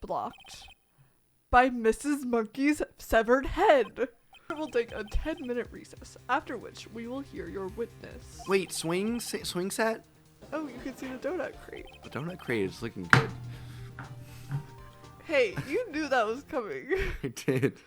blocked by Mrs. Monkey's severed head. We'll take a 10-minute recess, after which we will hear your witness. Wait, swing set? Oh, you can see the donut crate. The donut crate is looking good. Hey, you knew that was coming. I did.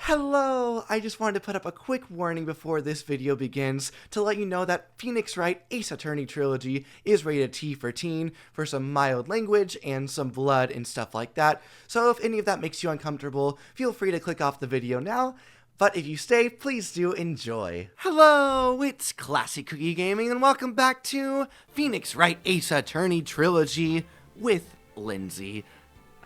Hello! I just wanted to put up a quick warning before this video begins to let you know that Phoenix Wright Ace Attorney Trilogy is rated T for teen for some mild language and some blood and stuff like that. So if any of that makes you uncomfortable, feel free to click off the video now. But if you stay, please do enjoy. Hello, it's Classic Cookie Gaming and welcome back to Phoenix Wright Ace Attorney Trilogy with Lindsay.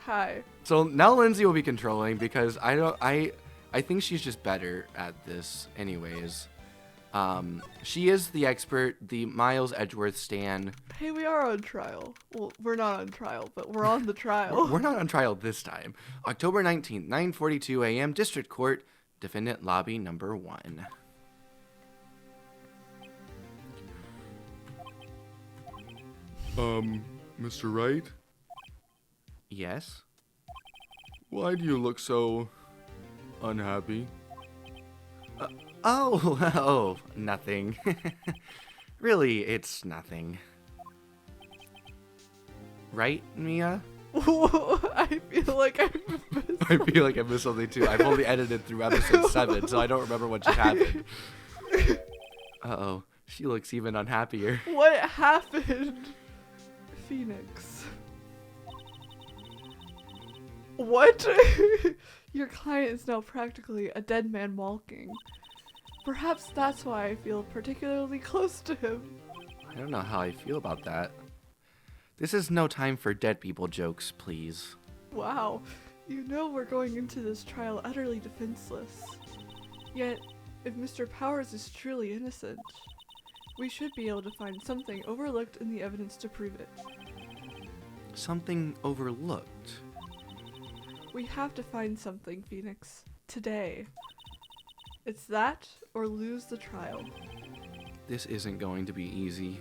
Hi. So now Lindsay will be controlling because I think she's just better at this anyways. She is the expert, the Miles Edgeworth stan. Hey, we are on trial. Well, we're not on trial, but we're on the trial. We're not on trial this time. October 19th, 9:42 a.m. District Court, Defendant Lobby number 1. Mr. Wright? Yes? Why do you look so unhappy? Oh, nothing. Really, it's nothing. Right, Mia? I feel like I missed I feel like I missed something too. I've only edited through episode 7, so I don't remember what just happened. Uh-oh, she looks even unhappier. What happened? Phoenix. What? Your client is now practically a dead man walking. Perhaps that's why I feel particularly close to him. I don't know how I feel about that. This is no time for dead people jokes, please. Wow, you know we're going into this trial utterly defenseless. Yet, if Mr. Powers is truly innocent, we should be able to find something overlooked in the evidence to prove it. Something overlooked? We have to find something, Phoenix. Today. It's that, or lose the trial. This isn't going to be easy.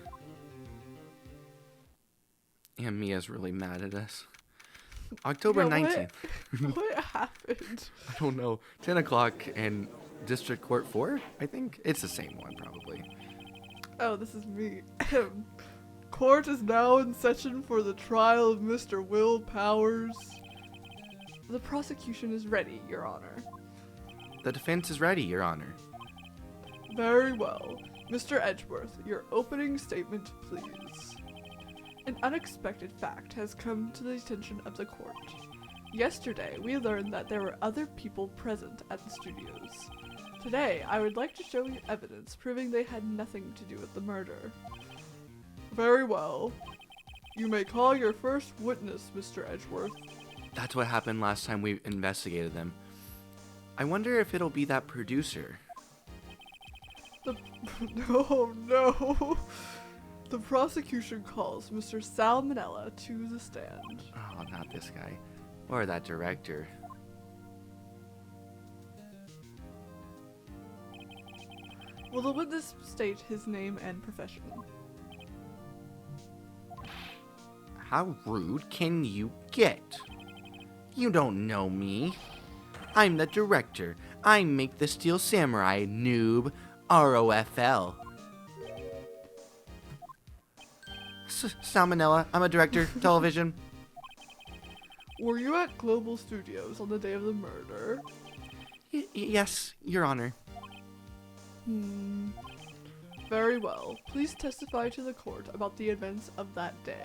And Mia's really mad at us. October 19th. What happened? I don't know. 10 o'clock and District Court 4, I think? It's the same one, probably. Oh, this is me. Court is now in session for the trial of Mr. Will Powers. The prosecution is ready, Your Honor. The defense is ready, Your Honor. Very well. Mr. Edgeworth, your opening statement, please. An unexpected fact has come to the attention of the court. Yesterday, we learned that there were other people present at the studios. Today, I would like to show you evidence proving they had nothing to do with the murder. Very well. You may call your first witness, Mr. Edgeworth. That's what happened last time we investigated them. I wonder if it'll be that producer. No. The prosecution calls Mr. Sal Manella to the stand. Oh, not this guy. Or that director. Will the witness state his name and profession? How rude can you get? You don't know me. I'm the director. I make the Steel Samurai, noob. ROFL. Salmonella. I'm a director. Television. Were you at Global Studios on the day of the murder? Yes, Your Honor. Very well. Please testify to the court about the events of that day.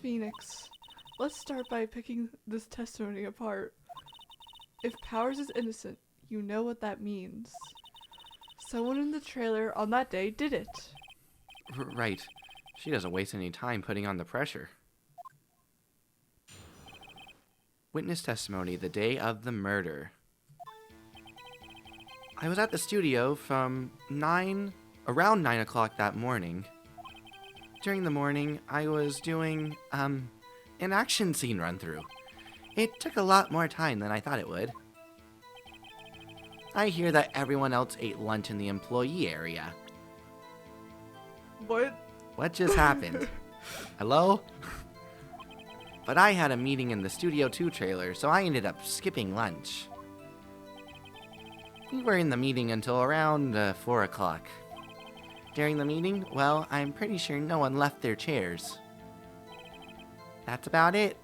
Phoenix, let's start by picking this testimony apart. If Powers is innocent, you know what that means. Someone in the trailer on that day did it. Right. She doesn't waste any time putting on the pressure. Witness testimony the day of the murder. I was at the studio from around 9 o'clock that morning. During the morning, I was doing, an action scene run-through. It took a lot more time than I thought it would. I hear that everyone else ate lunch in the employee area. What? What just happened? Hello? but I had a meeting in the Studio 2 trailer, so I ended up skipping lunch. We were in the meeting until around 4 o'clock. During the meeting, well, I'm pretty sure no one left their chairs. That's about it.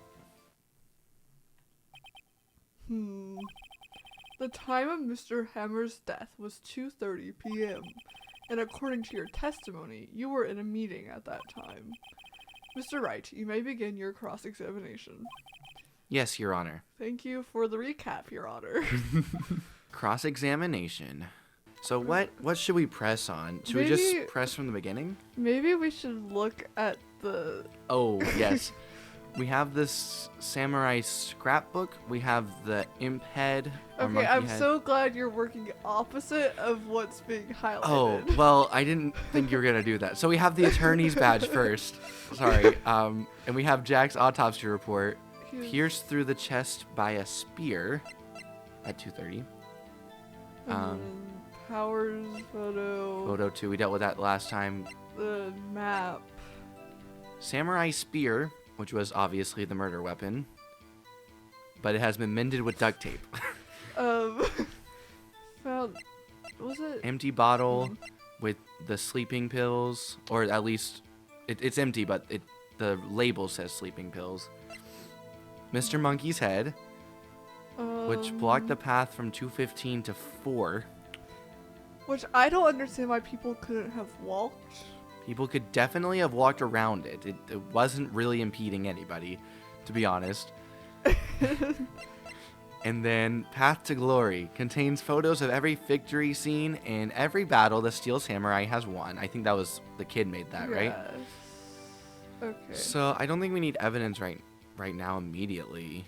The time of Mr. Hammer's death was 2:30 p.m., and according to your testimony, you were in a meeting at that time. Mr. Wright, you may begin your cross-examination. Yes, Your Honor. Thank you for the recap, Your Honor. Cross-examination. So what should we press on? Should we Maybe- just press from the beginning? Maybe we should look at the... Oh, yes. We have this samurai scrapbook. We have the imp head. or Okay, monkey I'm head. so glad you're working opposite of what's being highlighted. Oh, well, I didn't think you were going to do that. So we have the attorney's badge first. Sorry. And we have Jack's autopsy report. Here's- Pierced through the chest by a spear at 2:30. and then Powers photo, Photo 2, we dealt with that last time. the map. Samurai spear, which was obviously the murder weapon, but it has been mended with duct tape. Found, was it? Empty bottle with the sleeping pills, or at least it's empty, but the label says sleeping pills. Mr. Monkey's head, which blocked the path from 2:15 to 4. Which I don't understand why people couldn't have walked. People could definitely have walked around it. It wasn't really impeding anybody, to be honest. And then Path to Glory contains photos of every victory scene and every battle the Steel Samurai has won. I think that was the kid made that, right? Yes. Okay. So I don't think we need evidence right now immediately,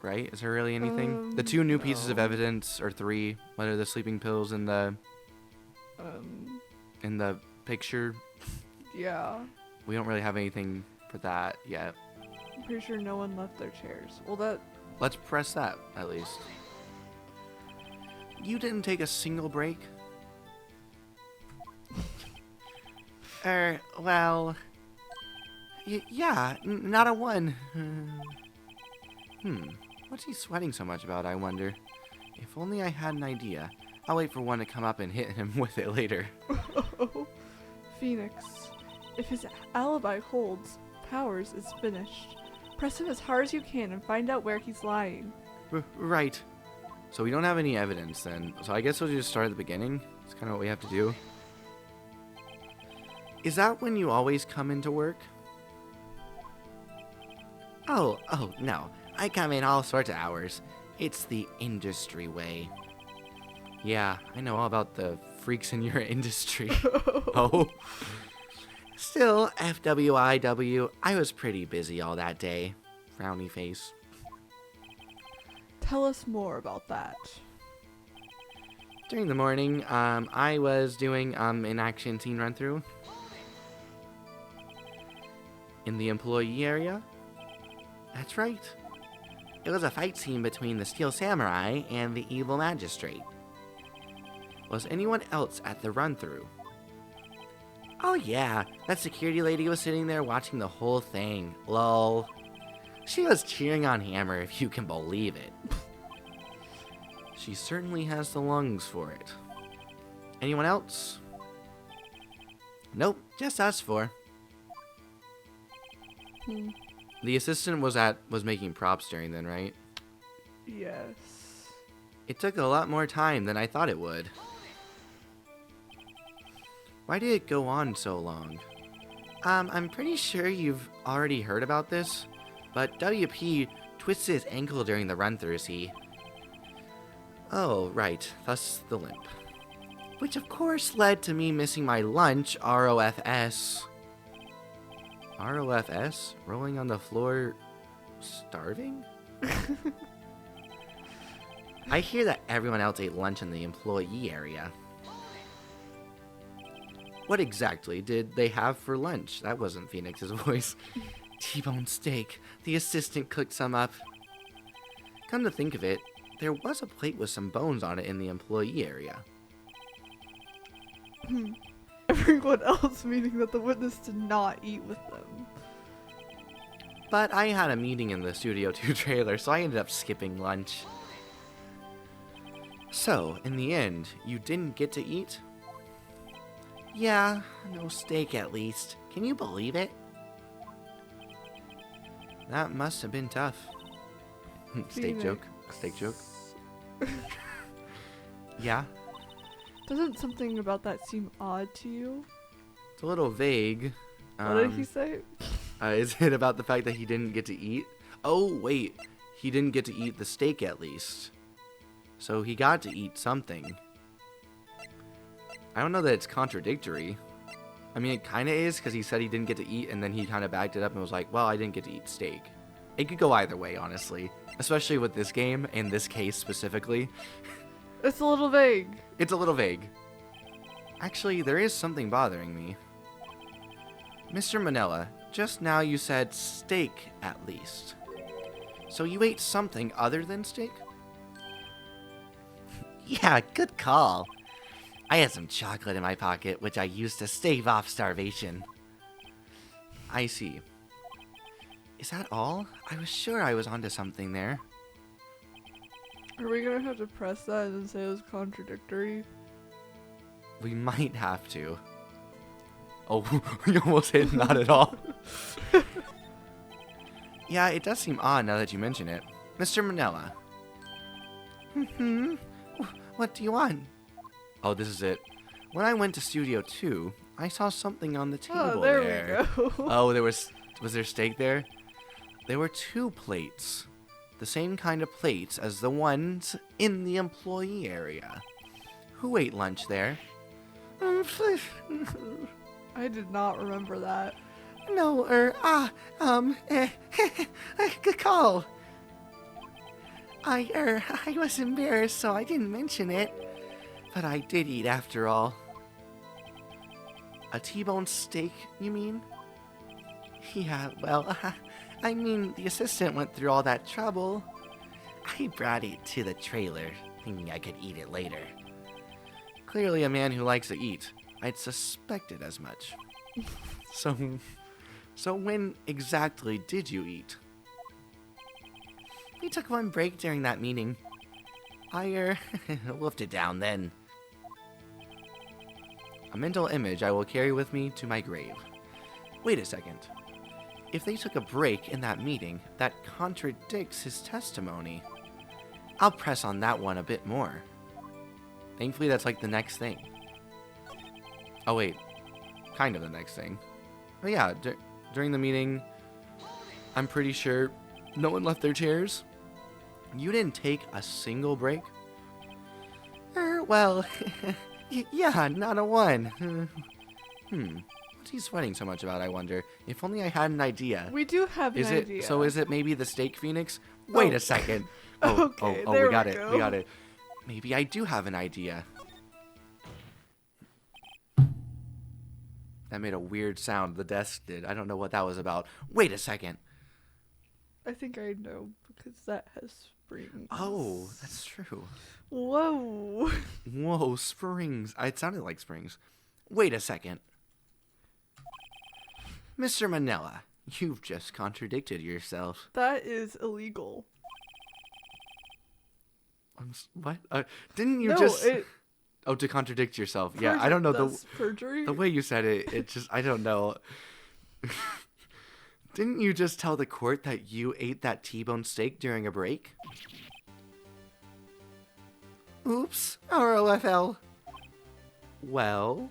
right? Is there really anything? The two new pieces of no. evidence, or 3, what are the sleeping pills in the picture? Yeah. We don't really have anything for that yet. I'm pretty sure no one left their chairs. Well, that... Let's press that, at least. You didn't take a single break? Well... yeah, not a one. What's he sweating so much about, I wonder? If only I had an idea. I'll wait for one to come up and hit him with it later. Phoenix. If his alibi holds, Powers is finished. Press him as hard as you can and find out where he's lying. Right. So we don't have any evidence then. So I guess we'll just start at the beginning. That's kind of what we have to do. Is that when you always come into work? Oh, no. I come in all sorts of hours. It's the industry way. Yeah, I know all about the freaks in your industry. Oh. Still, FWIW, I was pretty busy all that day. Frowny face. Tell us more about that. During the morning, I was doing an action scene run through. In the employee area? That's right. It was a fight scene between the Steel Samurai and the evil magistrate. Was anyone else at the run through? Oh yeah, that security lady was sitting there watching the whole thing. Lol. She was cheering on Hammer, if you can believe it. She certainly has the lungs for it. Anyone else? Nope, just us 4. The assistant was making props during then, right? Yes. It took a lot more time than I thought it would. Why did it go on so long? I'm pretty sure you've already heard about this, but WP twisted his ankle during the run-through, see? Oh, right, thus the limp. Which of course led to me missing my lunch, ROFS. ROFS? Rolling on the floor, starving? I hear that everyone else ate lunch in the employee area. What exactly did they have for lunch? That wasn't Phoenix's voice. T-bone steak. The assistant cooked some up. Come to think of it, there was a plate with some bones on it in the employee area. Everyone else, meaning that the witness did not eat with them. But I had a meeting in the Studio 2 trailer, so I ended up skipping lunch. So, in the end, you didn't get to eat? Yeah, no steak at least. Can you believe it? That must have been tough. Steak joke. Steak joke. Yeah? Doesn't something about that seem odd to you? It's a little vague. What did he say? Is it about the fact that he didn't get to eat? Oh, wait. He didn't get to eat the steak at least. So he got to eat something. I don't know that it's contradictory. I mean, it kind of is, because he said he didn't get to eat, and then he kind of backed it up and was like, well, I didn't get to eat steak. It could go either way, honestly. Especially with this game, in this case specifically. It's a little vague. It's a little vague. Actually, there is something bothering me. Mr. Manella, just now you said steak, at least. So you ate something other than steak? Yeah, good call. I had some chocolate in my pocket, which I used to stave off starvation. I see. Is that all? I was sure I was onto something there. Are we gonna have to press that and say it was contradictory? We might have to. Oh, we almost hit not at all. Yeah, it does seem odd now that you mention it. Mr. Manella. What do you want? Oh, this is it. When I went to Studio 2, I saw something on the table Oh, there we go. Oh, was there steak there? There were 2 plates. The same kind of plates as the ones in the employee area. Who ate lunch there? I did not remember that. No, good call. I was embarrassed, so I didn't mention it. But I did eat after all. A T-bone steak, you mean? Yeah, well, I mean, the assistant went through all that trouble. I brought it to the trailer, thinking I could eat it later. Clearly a man who likes to eat. I'd suspected as much. So when exactly did you eat? We took one break during that meeting. I, wolfed it down then. A mental image I will carry with me to my grave. Wait a second. If they took a break in that meeting, that contradicts his testimony. I'll press on that one a bit more. Thankfully, that's like the next thing. Oh, wait. Kind of the next thing. But yeah, during the meeting, I'm pretty sure no one left their chairs. You didn't take a single break? Well, yeah, not a one. What's he sweating so much about, I wonder? If only I had an idea. We do have an idea. So is it maybe the steak phoenix? Wait a second. Okay, we there got we it. go. We got it. Maybe I do have an idea. That made a weird sound. The desk did. I don't know what that was about. Wait a second. I think I know because that has springs. Oh, that's true. Whoa. Whoa, springs. It sounded like springs. Wait a second. Mr. Manella, you've just contradicted yourself. That is illegal. What? Didn't you No, just... it... Oh, to contradict yourself. Yeah, I don't know. That's perjury. The way you said it, it just... I don't know. Didn't you just tell the court that you ate that T-bone steak during a break? Oops. ROFL. Well...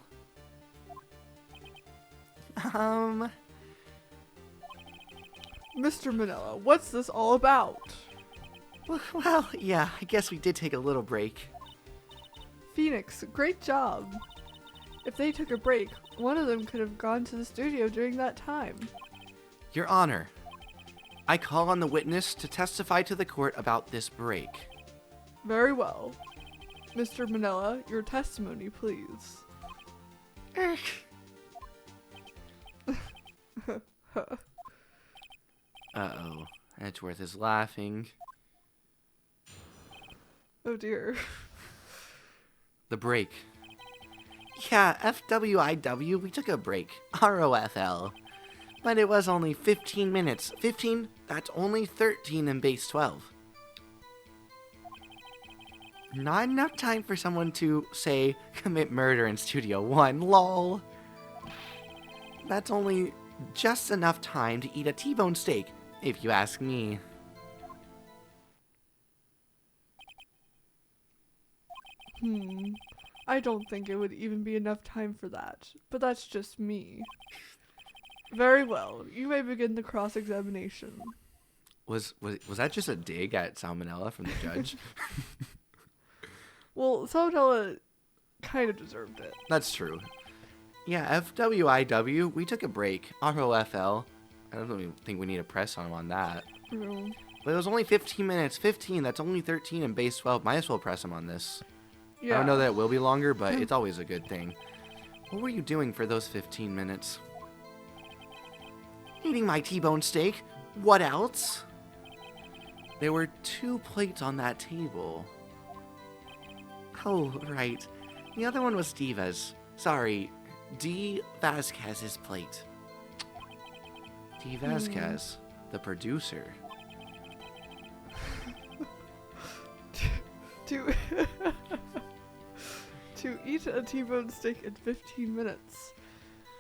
Mr. Manella, what's this all about? Well, yeah, I guess we did take a little break. Phoenix, great job. If they took a break, one of them could have gone to the studio during that time. Your Honor, I call on the witness to testify to the court about this break. Very well. Mr. Manella, your testimony, please. Uh-oh. Edgeworth is laughing. Oh dear. The break. Yeah, FWIW, we took a break. ROFL. But it was only 15 minutes. 15? That's only 13 in base 12. Not enough time for someone to, say, commit murder in Studio 1, lol. That's only just enough time to eat a T-bone steak, if you ask me. I don't think it would even be enough time for that, but that's just me. Very well, you may begin the cross-examination. Was that just a dig at Salmonella from the judge? Well, Salmonella kind of deserved it. That's true. Yeah, FWIW, we took a break. ROFL, I don't even think we need to press on that. No. But it was only 15 minutes. 15, that's only 13 in base 12. Might as well press him on this. Yeah. I don't know that it will be longer, but it's always a good thing. What were you doing for those 15 minutes? Eating my T-bone steak. What else? There were 2 plates on that table. Oh, right. The other one was Diva's. Sorry, D. Vasquez's plate. D. Vasquez, the producer. To to eat a T-bone steak in 15 minutes.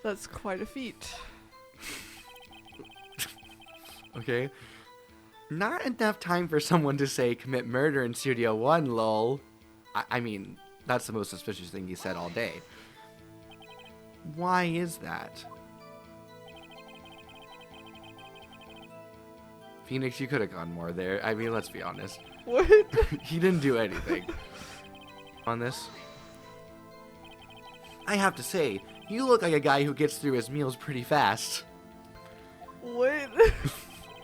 That's quite a feat. Okay. Not enough time for someone to say commit murder in Studio 1, lol. I mean, that's the most suspicious thing he said all day. Why is that? Phoenix, you could have gone more there. I mean, let's be honest. What? He didn't do anything on this. I have to say, you look like a guy who gets through his meals pretty fast. What?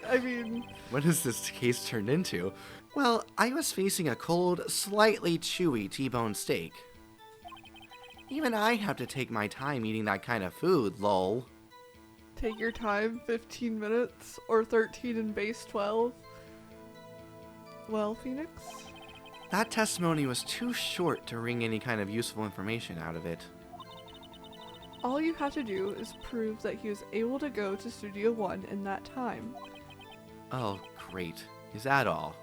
I mean... What has this case turned into? Well, I was facing a cold, slightly chewy T-bone steak. Even I have to take my time eating that kind of food, lol. Take your time, 15 minutes, or 13 in base 12. Well, Phoenix? That testimony was too short to wring any kind of useful information out of it. All you have to do is prove that he was able to go to Studio 1 in that time. Oh, great. Is that all?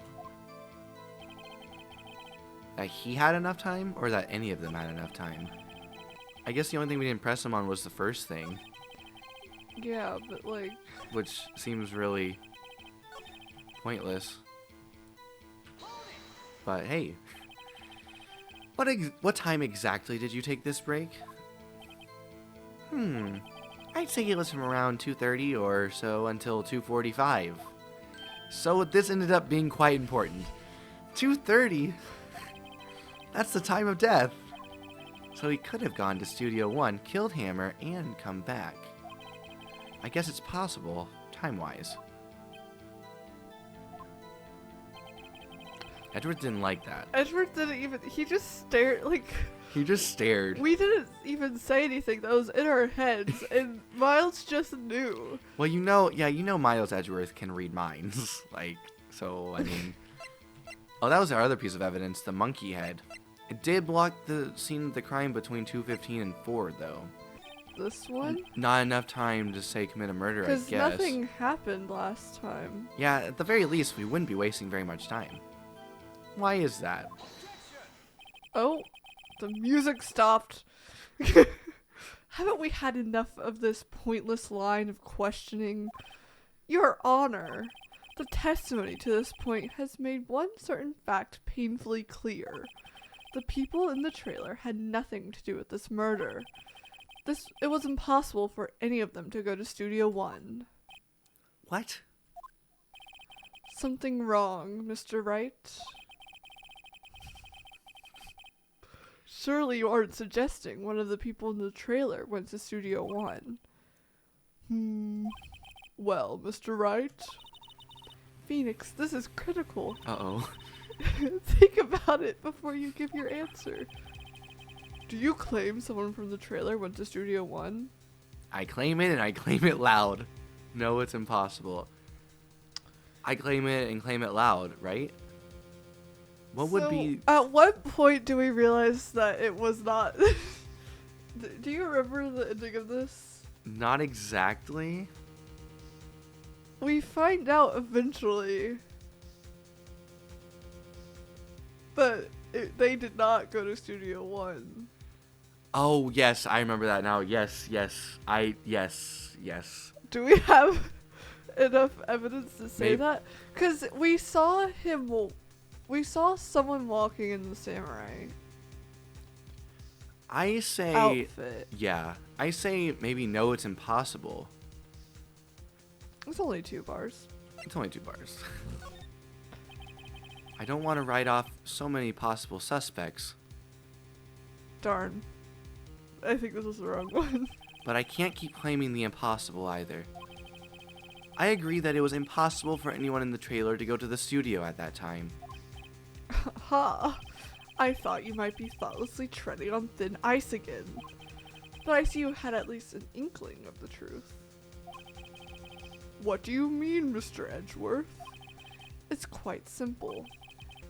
That he had enough time, or that any of them had enough time? I guess the only thing we didn't press him on was the first thing, Yeah, but like... which seems really pointless. But hey, what time exactly did you take this break? I'd say it was from around 2:30 or so until 2:45. So this ended up being quite important. 2:30? That's the time of death. So he could have gone to Studio 1, killed Hammer, and come back. I guess it's possible, time-wise. Edward didn't like that. Edward didn't even... He just stared, like... He just stared. We didn't even say anything that was in our heads, and Miles just knew. Well, you know Miles Edgeworth can read minds. Like, so, I mean... Oh, that was our other piece of evidence, the monkey head. It did block the scene of the crime between 2:15 and 4, though. This one? Not enough time to say commit a murder, I guess. Because nothing happened last time. Yeah, at the very least, we wouldn't be wasting very much time. Why is that? Oh, the music stopped. Haven't we had enough of this pointless line of questioning? Your Honor, the testimony to this point has made one certain fact painfully clear. The people in the trailer had nothing to do with this murder. It was impossible for any of them to go to Studio 1. What? Something wrong, Mr. Wright? Surely you aren't suggesting one of the people in the trailer went to Studio 1. Well, Mr. Wright? Phoenix, this is critical. Uh-oh. Think about it before you give your answer. Do you claim someone from the trailer went to Studio 1? I claim it, and I claim it loud. No, it's impossible. I claim it and claim it loud, right? What would be... At what point do we realize that it was not... Do you remember the ending of this? Not exactly. We find out eventually that they did not go to Studio One. Oh, yes, I remember that now. Yes. Do we have enough evidence to say Maybe. that? Because we saw someone walking in the samurai I say, outfit. yeah. I say maybe no, it's impossible. It's only 2 bars. It's only 2 bars. I don't want to write off so many possible suspects, Darn. I think this was the wrong one. but I can't keep claiming the impossible either. I agree that it was impossible for anyone in the trailer to go to the studio at that time. Ha! I thought you might be thoughtlessly treading on thin ice again. But I see you had at least an inkling of the truth. What do you mean, Mr. Edgeworth? It's quite simple.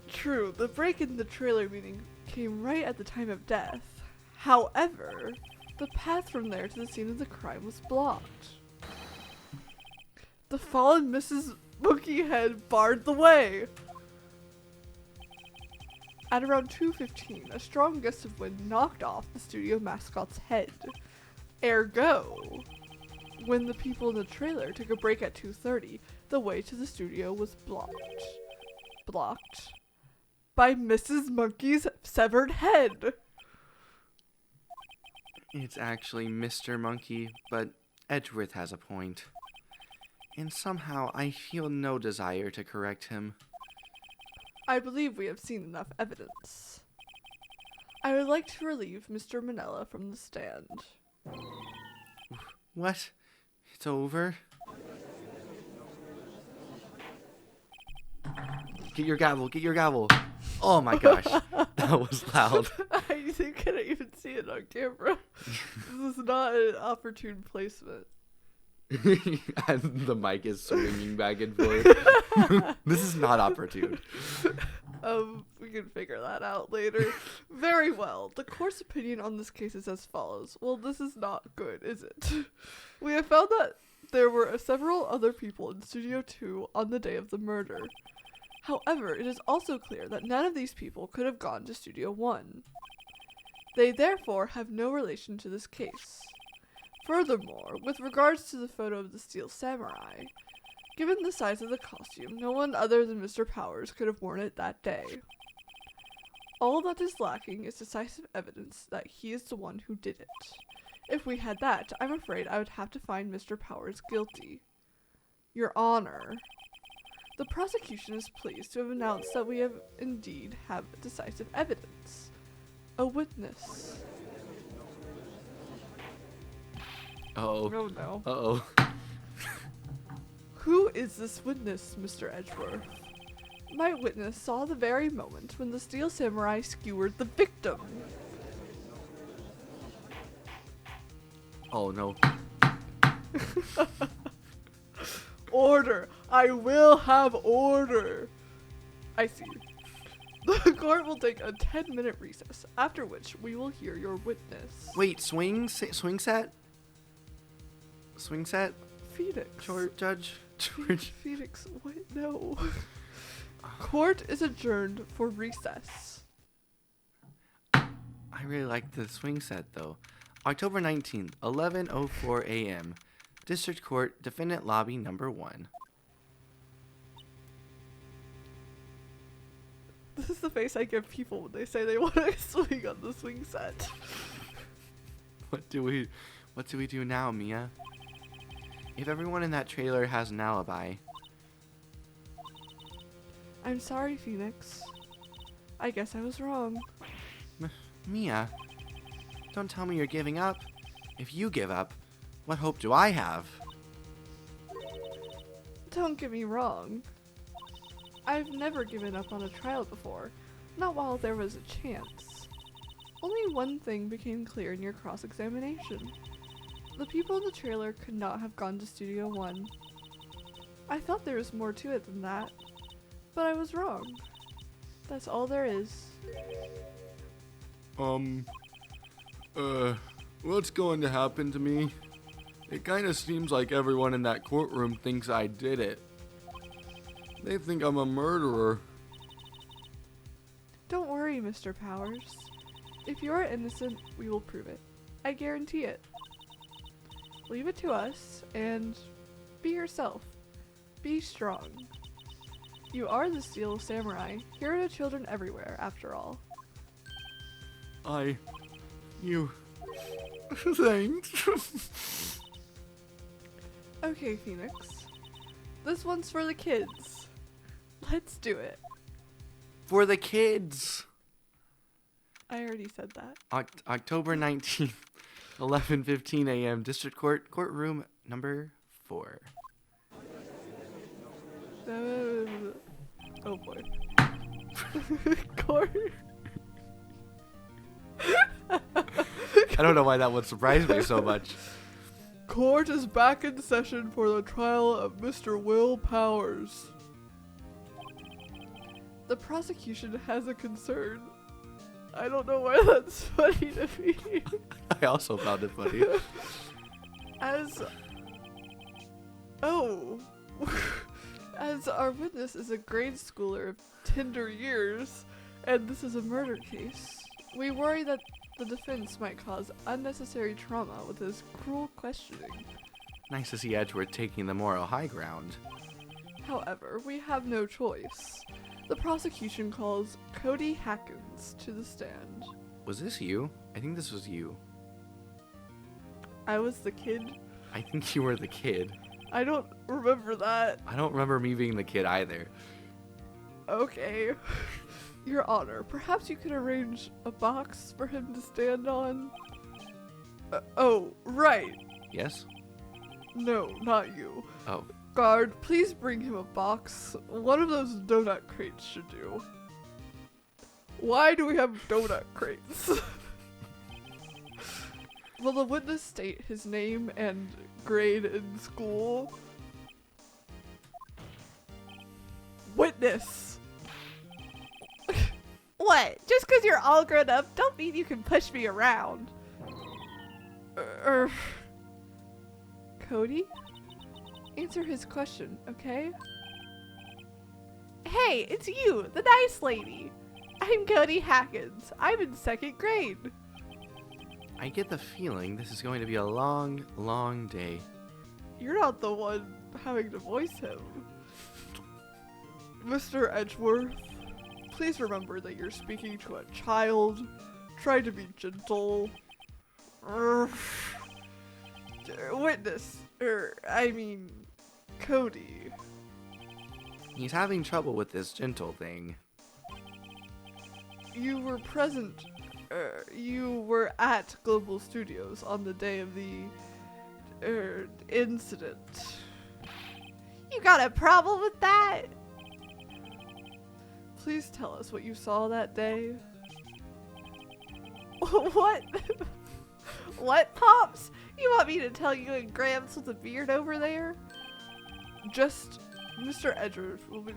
True, the break in the trailer meeting came right at the time of death. However, the path from there to the scene of the crime was blocked. The fallen Mrs. Monkeyhead barred the way. At around 2:15, a strong gust of wind knocked off the studio mascot's head. Ergo, when the people in the trailer took a break at 2:30, the way to the studio was blocked. Blocked by Mrs. Monkey's severed head. It's actually Mr. Monkey, but Edgeworth has a point. And somehow I feel no desire to correct him. I believe we have seen enough evidence. I would like to relieve Mr. Manella from the stand. What? It's over? Get your gavel, get your gavel. Oh my gosh, that was loud. I couldn't even see it on camera. This is not an opportune placement. And the mic is swinging back and forth. This is not opportune. We can figure that out later. Very well. The court's opinion on this case is as follows. Well, this is not good, is it? We have found that there were several other people in Studio 2 on the day of the murder. However, it is also clear that none of these people could have gone to Studio 1. They therefore have no relation to this case. Furthermore, with regards to the photo of the Steel Samurai, given the size of the costume, no one other than Mr. Powers could have worn it that day. All that is lacking is decisive evidence that he is the one who did it. If we had that, I'm afraid I would have to find Mr. Powers guilty. Your Honor, the prosecution is pleased to have announced that we have indeed have decisive evidence. A witness. Uh-oh. Oh no. Uh-oh. Who is this witness, Mr. Edgeworth? My witness saw the very moment when the Steel Samurai skewered the victim. Oh no. Order! I will have order! I see. The court will take a 10-minute recess, after which we will hear your witness. Wait, swing set? Swing set? Phoenix. Judge? George? Phoenix, what? No. Court is adjourned for recess. I really like the swing set though. October 19th, 11:04 a.m. District Court, Defendant Lobby Number 1. This is the face I give people when they say they want to swing on the swing set. What do we do now, Mia? If everyone in that trailer has an alibi. I'm sorry, Phoenix. I guess I was wrong. Mia, don't tell me you're giving up. If you give up, what hope do I have? Don't get me wrong. I've never given up on a trial before, not while there was a chance. Only one thing became clear in your cross-examination. The people in the trailer could not have gone to Studio 1. I thought there was more to it than that, but I was wrong. That's all there is. What's going to happen to me? It kind of seems like everyone in that courtroom thinks I did it. They think I'm a murderer. Don't worry, Mr. Powers. If you are innocent, we will prove it. I guarantee it. Leave it to us, and be yourself. Be strong. You are the Steel Samurai. Here are the children everywhere, after all. Thanks. Okay, Phoenix. This one's for the kids. Let's do it. For the kids. I already said that. October 19th, 11:15 a.m. District Court, courtroom number 4. Oh boy. Court. I don't know why that would surprise me so much. Court is back in session for the trial of Mr. Will Powers. The prosecution has a concern. I don't know why that's funny to me. I also found it funny. As our witness is a grade schooler of tender years, and this is a murder case, we worry that the defense might cause unnecessary trauma with his cruel questioning. Nice to see Edgeworth taking the moral high ground. However, we have no choice. The prosecution calls Cody Haskins to the stand. Was this you? I think this was you. I was the kid. I think you were the kid. I don't remember that. I don't remember me being the kid either. Okay. Your Honor, perhaps you could arrange a box for him to stand on? Oh, right. Yes? No, not you. Oh. Guard, please bring him a box. One of those donut crates should do. Why do we have donut crates? Will the witness state his name and grade in school? Witness! What? Just because you're all grown up, don't mean you can push me around. Cody? Answer his question, okay? Hey, it's you, the nice lady. I'm Cody Haskins. I'm in 2nd grade. I get the feeling this is going to be a long, long day. You're not the one having to voice him. Mr. Edgeworth, please remember that you're speaking to a child. Try to be gentle. Witness, Cody. He's having trouble with this gentle thing. You were present, you were at Global Studios on the day of the, incident. You got a problem with that? Please tell us what you saw that day. What? What, Pops? You want me to tell you and Gramps with a beard over there? Just Mr. Edgeworth will be...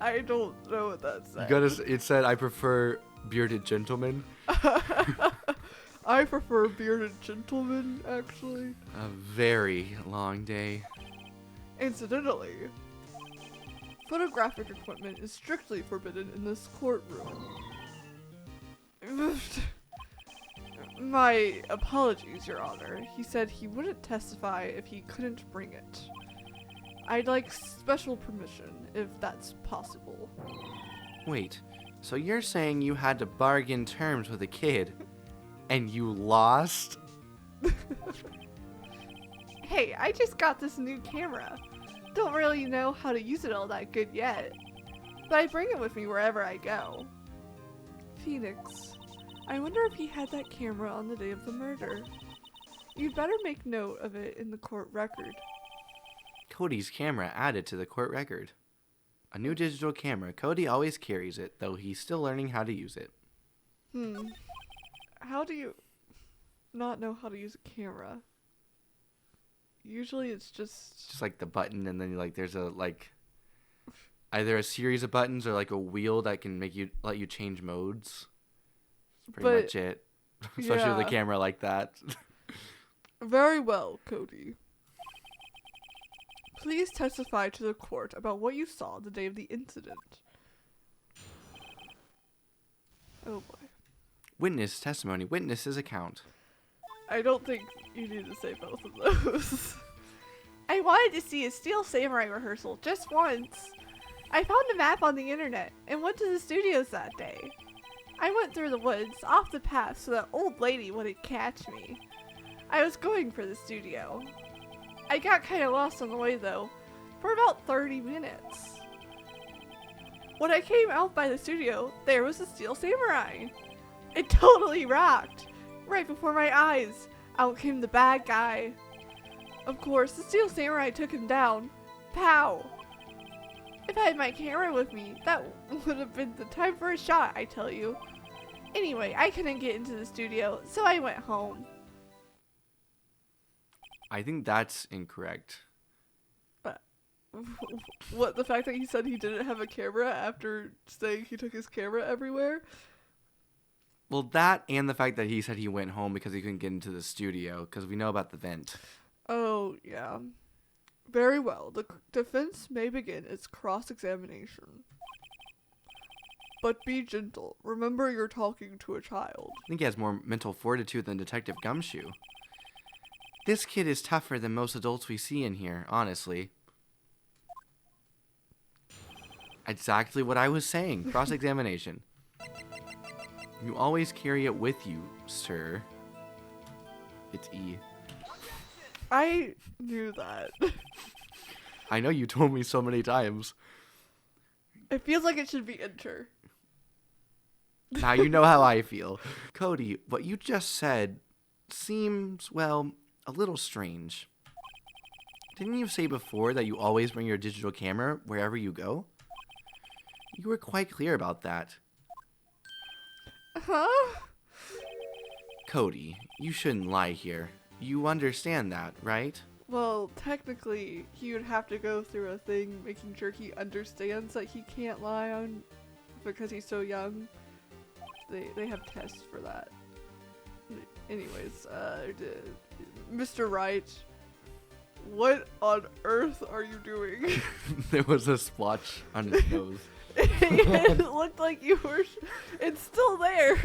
I don't know what that said. It said, I prefer bearded gentlemen. I prefer bearded gentlemen, actually. A very long day. Incidentally, photographic equipment is strictly forbidden in this courtroom. My apologies, Your Honor. He said he wouldn't testify if he couldn't bring it. I'd like special permission, if that's possible. Wait, so you're saying you had to bargain terms with a kid, and you lost? Hey, I just got this new camera. Don't really know how to use it all that good yet. But I bring it with me wherever I go. Phoenix, I wonder if he had that camera on the day of the murder. You'd better make note of it in the court record. Cody's camera added to the court record. A new digital camera. Cody always carries it, though he's still learning how to use it. How do you not know how to use a camera? Usually it's just like the button, and then there's a either a series of buttons or a wheel that can let you change modes. That's pretty much it. especially with Yeah. a camera like that. Very well, Cody. Please testify to the court about what you saw the day of the incident. Oh boy. Witness testimony. Witness's account. I don't think you need to say both of those. I wanted to see a Steel Samurai rehearsal just once. I found a map on the internet and went to the studios that day. I went through the woods, off the path, so that old lady wouldn't catch me. I was going for the studio. I got kind of lost on the way though, for about 30 minutes. When I came out by the studio, there was a Steel Samurai. It totally rocked. Right before my eyes, out came the bad guy. Of course, the Steel Samurai took him down. Pow! If I had my camera with me, that would have been the time for a shot, I tell you. Anyway, I couldn't get into the studio, so I went home. I think that's incorrect. What, the fact that he said he didn't have a camera after saying he took his camera everywhere? Well, that and the fact that he said he went home because he couldn't get into the studio, because we know about the vent. Oh, yeah. Very well. The defense may begin its cross-examination. But be gentle. Remember you're talking to a child. I think he has more mental fortitude than Detective Gumshoe. This kid is tougher than most adults we see in here, honestly. Exactly what I was saying. Cross-examination. You always carry it with you, sir. It's E. I knew that. I know you told me so many times. It feels like it should be enter. Now you know how I feel. Cody, what you just said seems, well, a little strange. Didn't you say before that you always bring your digital camera wherever you go? You were quite clear about that. Huh? Cody, you shouldn't lie here. You understand that, right? Well, technically, he would have to go through a thing making sure he understands that he can't lie on because he's so young. They have tests for that. Anyways, Mr. Wright, what on earth are you doing? There was a splotch on his nose. It looked like you were. It's still there.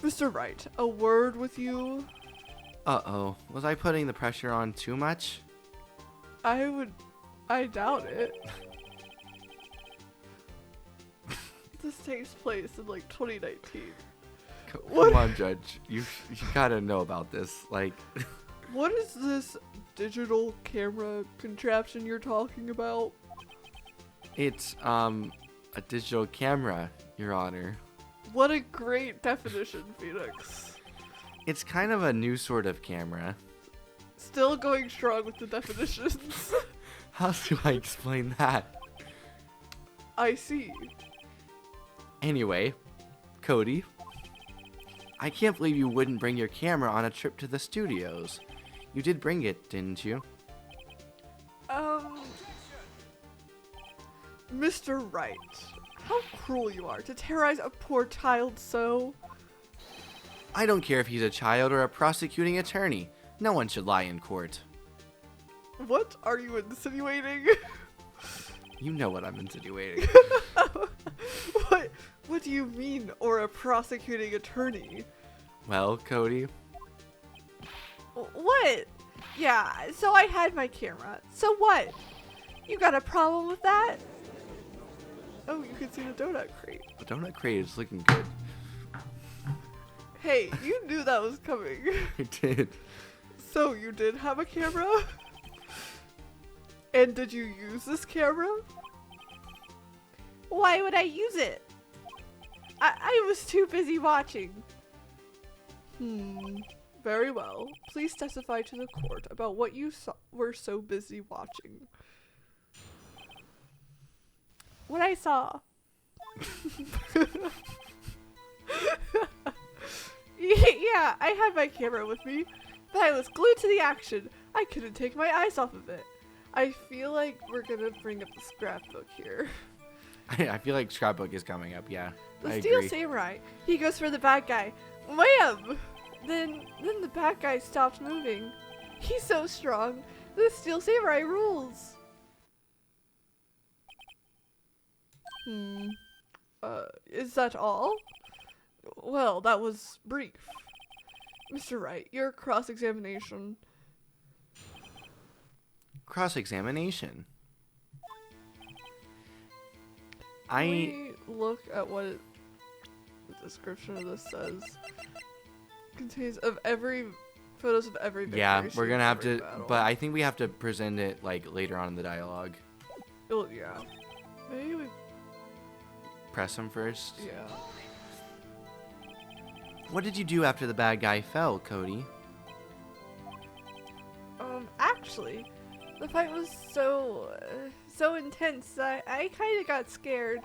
Mr. Wright, a word with you. Uh-oh. Was I putting the pressure on too much? I doubt it. This takes place in like 2019. What? Come on, Judge. You gotta know about this. Like, What is this digital camera contraption you're talking about? it's, a digital camera, Your Honor. What a great definition, Phoenix. It's kind of a new sort of camera. Still going strong with the definitions. How do I explain that? I see. Anyway, Cody, I can't believe you wouldn't bring your camera on a trip to the studios. You did bring it, didn't you? Mr. Wright, how cruel you are to terrorize a poor child so. I don't care if he's a child or a prosecuting attorney. No one should lie in court. What are you insinuating? You know what I'm insinuating. What do you mean, or a prosecuting attorney? Well, Cody, What? Yeah, so I had my camera. So what? You got a problem with that? Oh, you can see the donut crate. the donut crate is looking good. Hey, you knew that was coming. I did. So you did have a camera? And did you use this camera? Why would I use it? I was too busy watching. Very well. Please testify to the court about what you were so busy watching. What I saw. Yeah, I had my camera with me, but I was glued to the action. I couldn't take my eyes off of it. I feel like we're gonna bring up the scrapbook here. I feel like scrapbook is coming up, yeah. The I Steel agree. Samurai. He goes for the bad guy, Wham! Then the bad guy stopped moving. He's so strong. The Steel Samurai rules. Is that all? Well, that was brief. Mr. Wright, your cross-examination. Cross-examination. Can we look at what the description of this says? Contains of every photos of every victory. Yeah, we're gonna have every to, battle. but I think we have to present it like later on in the dialogue. Oh, yeah. Maybe we. Press him first. Yeah. What did you do after the bad guy fell, Cody? Actually, the fight was so intense that I kind of got scared.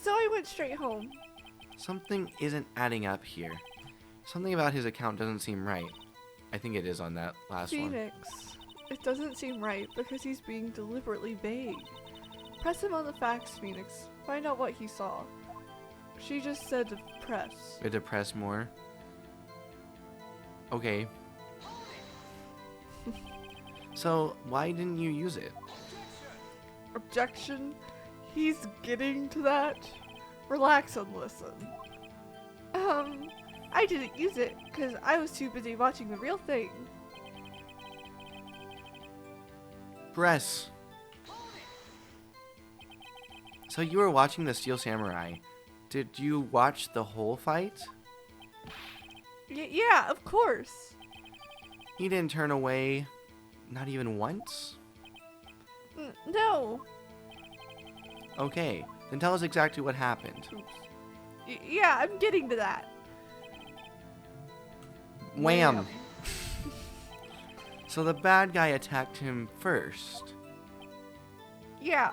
So I went straight home. Something isn't adding up here. Something about his account doesn't seem right. I think it is on that last one. Phoenix. It doesn't seem right because he's being deliberately vague. Press him on the facts, Phoenix. Find out what he saw. She just said to press. To press more. Okay. So, why didn't you use it? Objection. He's getting to that. Relax and listen. I didn't use it because I was too busy watching the real thing. Press. So you were watching the Steel Samurai. Did you watch the whole fight? Yeah, of course. He didn't turn away, not even once? No. Okay, then tell us exactly what happened. Yeah, I'm getting to that. Wham! So the bad guy attacked him first. Yeah.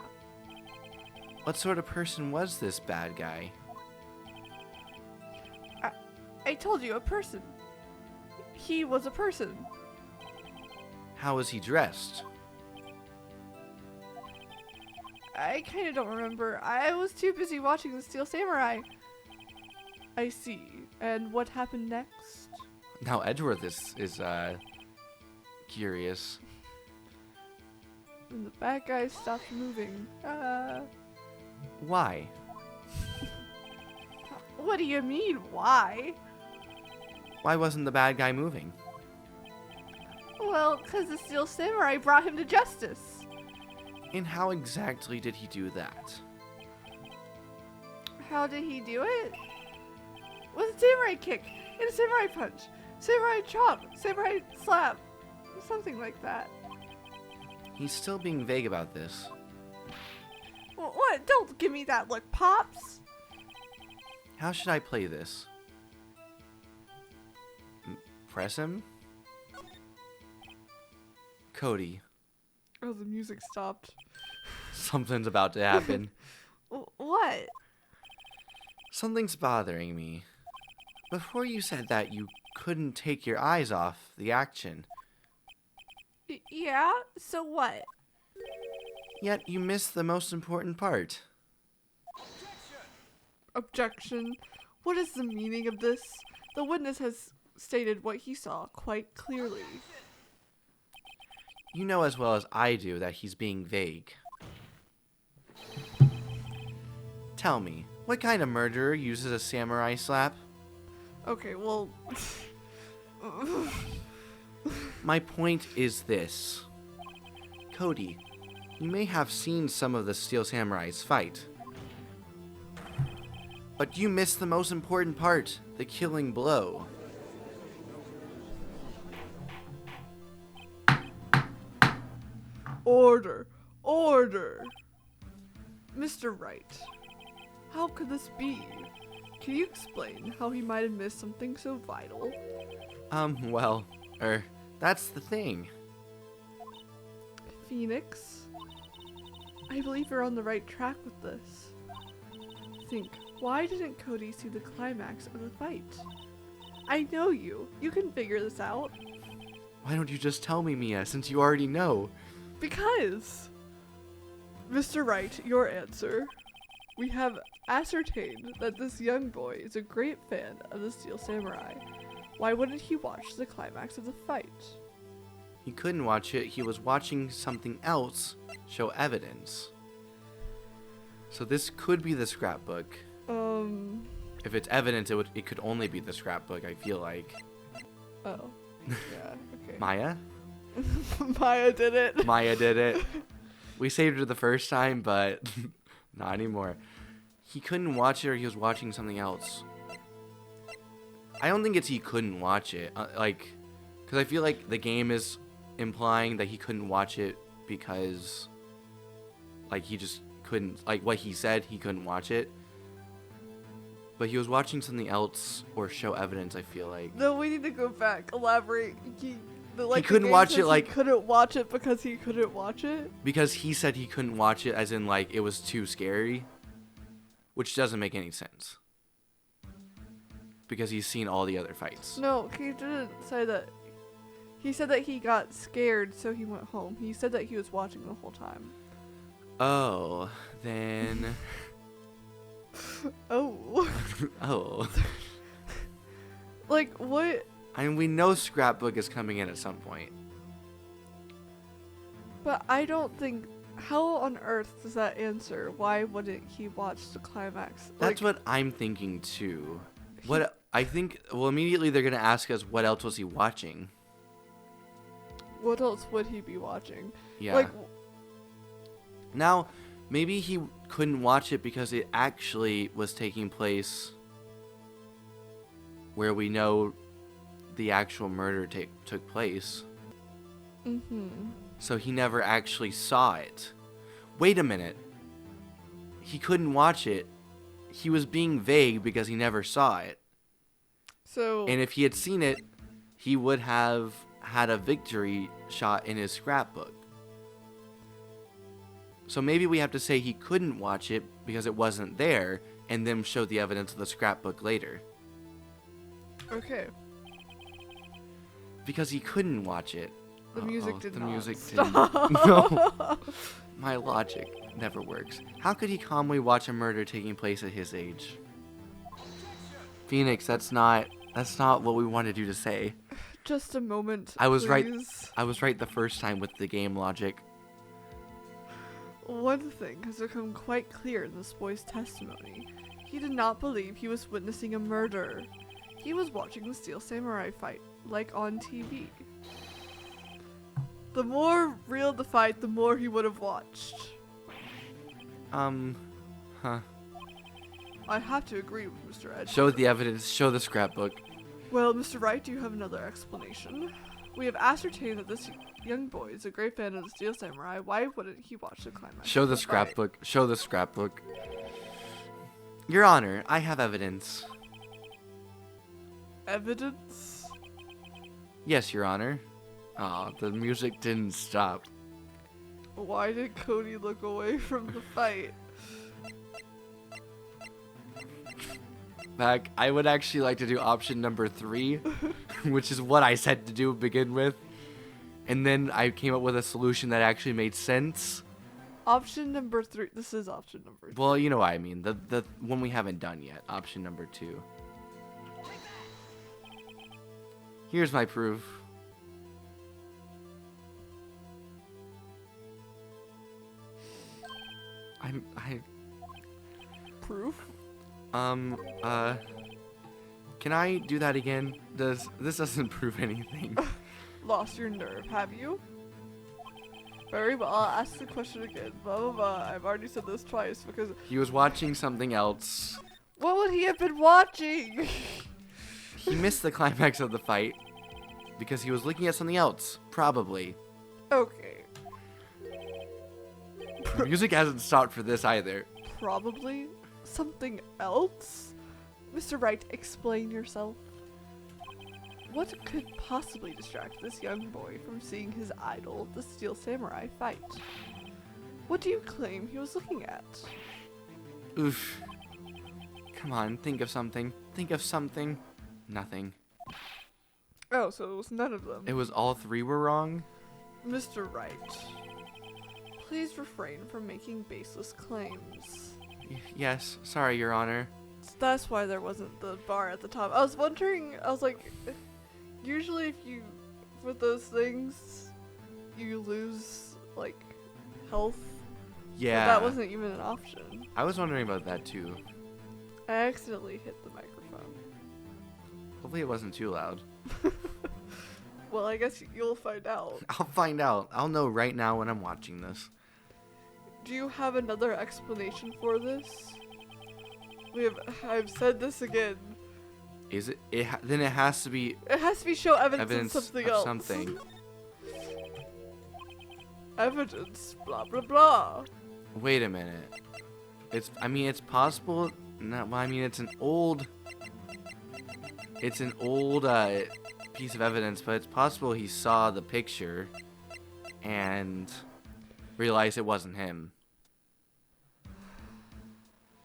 What sort of person was this bad guy? I told you, a person. He was a person. How was he dressed? I kind of don't remember. I was too busy watching the Steel Samurai. I see. And what happened next? Now Edgeworth is curious. And the bad guy stopped moving. Why? What do you mean, why? Why wasn't the bad guy moving? Well, because the Steel Samurai brought him to justice. And how exactly did he do that? How did he do it? With a samurai kick, and a samurai punch, samurai chop, samurai slap, something like that. He's still being vague about this. What? Don't give me that look, Pops. How should I play this? Press him? Cody, Oh, the music stopped. something's about to happen. What? Something's bothering me. Before you said that you couldn't take your eyes off the action, Yeah? So what? yet you missed the most important part. Objection. What is the meaning of this? The witness has stated what he saw quite clearly. You know as well as I do that he's being vague. Tell me, what kind of murderer uses a samurai slap? Okay, well... My point is this. Cody, you may have seen some of the Steel Samurais fight. But you missed the most important part, the killing blow. Order! Order! Mr. Wright, how could this be? Can you explain how he might have missed something so vital? That's the thing. Phoenix, I believe you're on the right track with this. Think, why didn't Cody see the climax of the fight? I know you. You can figure this out. Why don't you just tell me, Mia, since you already know? Because... Mr. Wright, your answer. We have ascertained that this young boy is a great fan of the Steel Samurai. Why wouldn't he watch the climax of the fight? He couldn't watch it. He was watching something else show evidence. So this could be the scrapbook. If it's evidence, it could only be the scrapbook, I feel like. Oh. Yeah, okay. Maya? Maya did it. Maya did it. We saved her the first time, but not anymore. He couldn't watch it or he was watching something else. I don't think it's he couldn't watch it. Because I feel like the game is implying that he couldn't watch it because, like, he just couldn't, like, what he said, he couldn't watch it. But he was watching something else or show evidence, I feel like. No, we need to go back. Elaborate. He couldn't watch it, like- he couldn't watch it because he couldn't watch it? Because he said he couldn't watch it as in, like, it was too scary. Which doesn't make any sense. Because he's seen all the other fights. No, he didn't say that. He said that he got scared, so he went home. He said that he was watching the whole time. Oh, then... Oh. Oh. Like, what? I mean, we know Scrapbook is coming in at some point. But I don't think... How on earth does that answer? Why wouldn't he watch the climax? That's what I'm thinking, too. What I think... Well, immediately they're going to ask us what else was he watching. What else would he be watching? Yeah. Like, Now, maybe he couldn't watch it because it actually was taking place where we know the actual murder took place. So he never actually saw it. Wait a minute. He couldn't watch it. He was being vague because he never saw it. So... And if he had seen it, he would have had a victory shot in his scrapbook. So maybe we have to say he couldn't watch it because it wasn't there, and then show the evidence of the scrapbook later. Okay. Because he couldn't watch it. The music did the not music stop. didn't. No. My logic never works. How could he calmly watch a murder taking place at his age? Phoenix, that's not what we wanted you to say. Just a moment, I was right. please. I was right the first time with the game logic. One thing has become quite clear in this boy's testimony. He did not believe he was witnessing a murder. He was watching the Steel Samurai fight, like on TV. The more real the fight, the more he would have watched. Huh. I have to agree with Mr. Edge. Show the evidence. Show the scrapbook. Well, Mr. Wright, do you have another explanation? We have ascertained that this young boy is a great fan of the Steel Samurai. Why wouldn't he watch the climax? Show of the fight? scrapbook. Show the scrapbook. Your Honor, I have evidence. Evidence? Yes, Your Honor. Aw, the music didn't stop. Why did Cody look away from the fight? Back, I would actually like to do option number 3, which is what I said to do to begin with. And then I came up with a solution that actually made sense. Option number 3. This is option number 3. Well, you know what I mean. The one we haven't done yet. Option number 2. Here's my proof. Proof? Can I do that again? This doesn't prove anything. Lost your nerve, have you? Very well, I'll ask the question again. Blah, blah, blah. I've already said this twice because... He was watching something else. What would he have been watching? He missed the climax of the fight because he was looking at something else, probably. Okay. The music hasn't stopped for this either. Probably something else? Mr. Wright, explain yourself. What could possibly distract this young boy from seeing his idol, the Steel Samurai, fight? What do you claim he was looking at? Oof. Come on, think of something. Think of something. Nothing. Oh, so it was none of them. It was all 3 were wrong? Mr. Wright, please refrain from making baseless claims. Yes, sorry, Your Honor. That's why there wasn't the bar at the top. I was wondering, I was like, usually if you, with those things, you lose, like, health. Yeah. But that wasn't even an option. I was wondering about that too. I accidentally hit the microphone. Hopefully it wasn't too loud. Well, I guess you'll find out. I'll find out. I'll know right now when I'm watching this. Do you have another explanation for this? I've said this again. Is it? Then it has to be It has to be show evidence, evidence of something of else. something. Evidence, blah blah blah. Wait a minute. I mean, it's possible. No, well, I mean, it's an old piece of evidence, but it's possible he saw the picture and realized it wasn't him.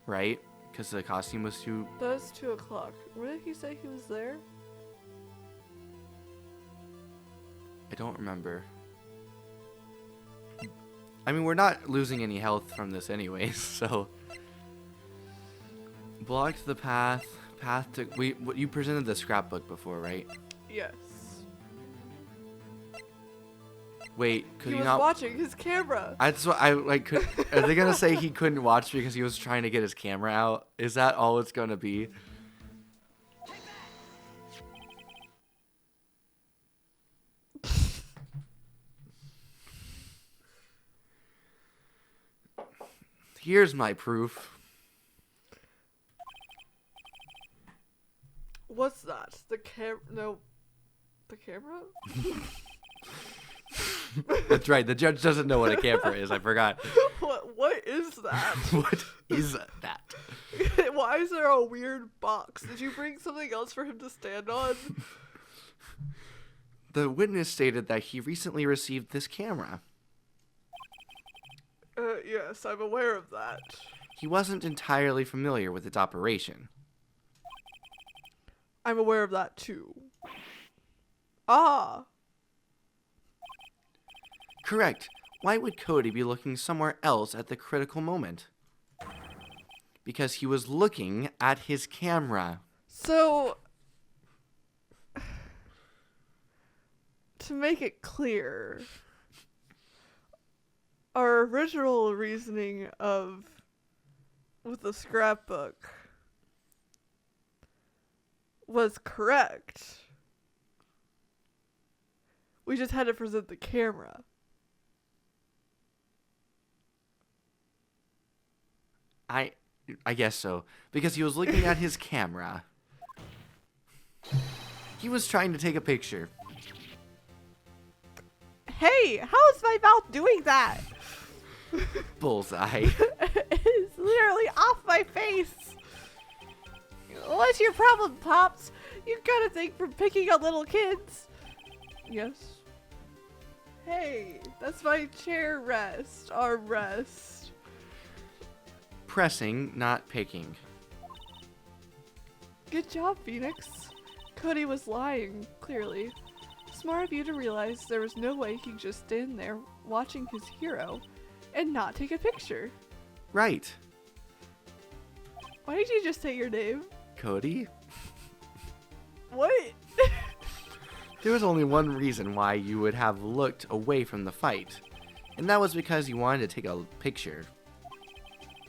Right? Because the costume was too... That's 2 o'clock. Where did he say he was there? I don't remember. I mean, we're not losing any health from this anyways, so... Blocked the path. Path to... You presented the scrapbook before, right? Yes. Wait, could He you was not... watching his camera. That's what I like. Are they gonna say he couldn't watch because he was trying to get his camera out? Is that all it's gonna be? Here's my proof. What's that? The No. The camera? That's right. The judge doesn't know what a camera is. I forgot. What is that? What is that? Why is there a weird box? Did you bring something else for him to stand on? The witness stated that he recently received this camera. Yes, I'm aware of that. He wasn't entirely familiar with its operation. I'm aware of that too. Ah! Correct. Why would Cody be looking somewhere else at the critical moment? Because he was looking at his camera. So, to make it clear, our original reasoning with the scrapbook was correct. We just had to present the camera. I guess so. Because he was looking at his camera. He was trying to take a picture. Hey, how is my mouth doing that? Bullseye. It's literally off my face. What's your problem, Pops? You got a thing for picking on little kids. Yes. Hey, that's my chair rest, arm rest. Pressing, not picking. Good job, Phoenix. Cody was lying, clearly. Smart of you to realize there was no way he could just stand there watching his hero and not take a picture. Right. Why did you just say your name? Cody? What? There was only one reason why you would have looked away from the fight, and that was because you wanted to take a picture.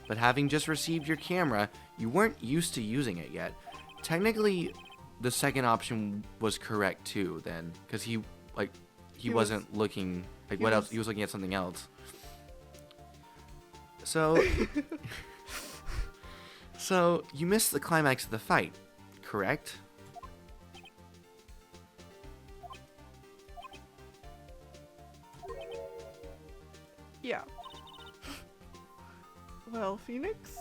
But having just received your camera, you weren't used to using it yet. Technically, the second option was correct too then, because he wasn't looking, like, what else? He was looking at something else. So, so you missed the climax of the fight, correct? Yeah. Well, Phoenix,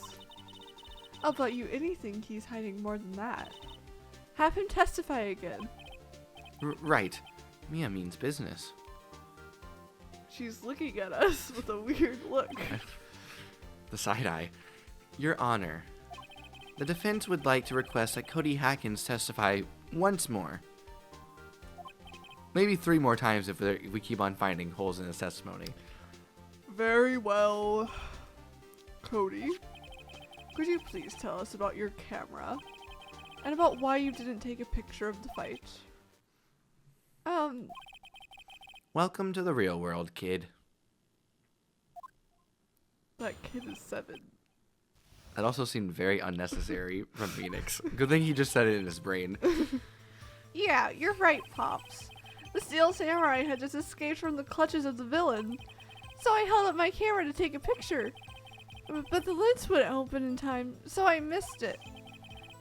I'll bet you anything he's hiding more than that. Have him testify again. Right. Mia means business. She's looking at us with a weird look. The side eye. Your Honor, the defense would like to request that Cody Haskins testify once more. Maybe 3 more times if we keep on finding holes in his testimony. Very well, Cody. Could you please tell us about your camera? And about why you didn't take a picture of the fight? Welcome to the real world, kid. That kid is 7. That also seemed very unnecessary from Phoenix. Good thing he just said it in his brain. Yeah, you're right, Pops. The Steel Samurai had just escaped from the clutches of the villain, so I held up my camera to take a picture. But the lens wouldn't open in time, so I missed it.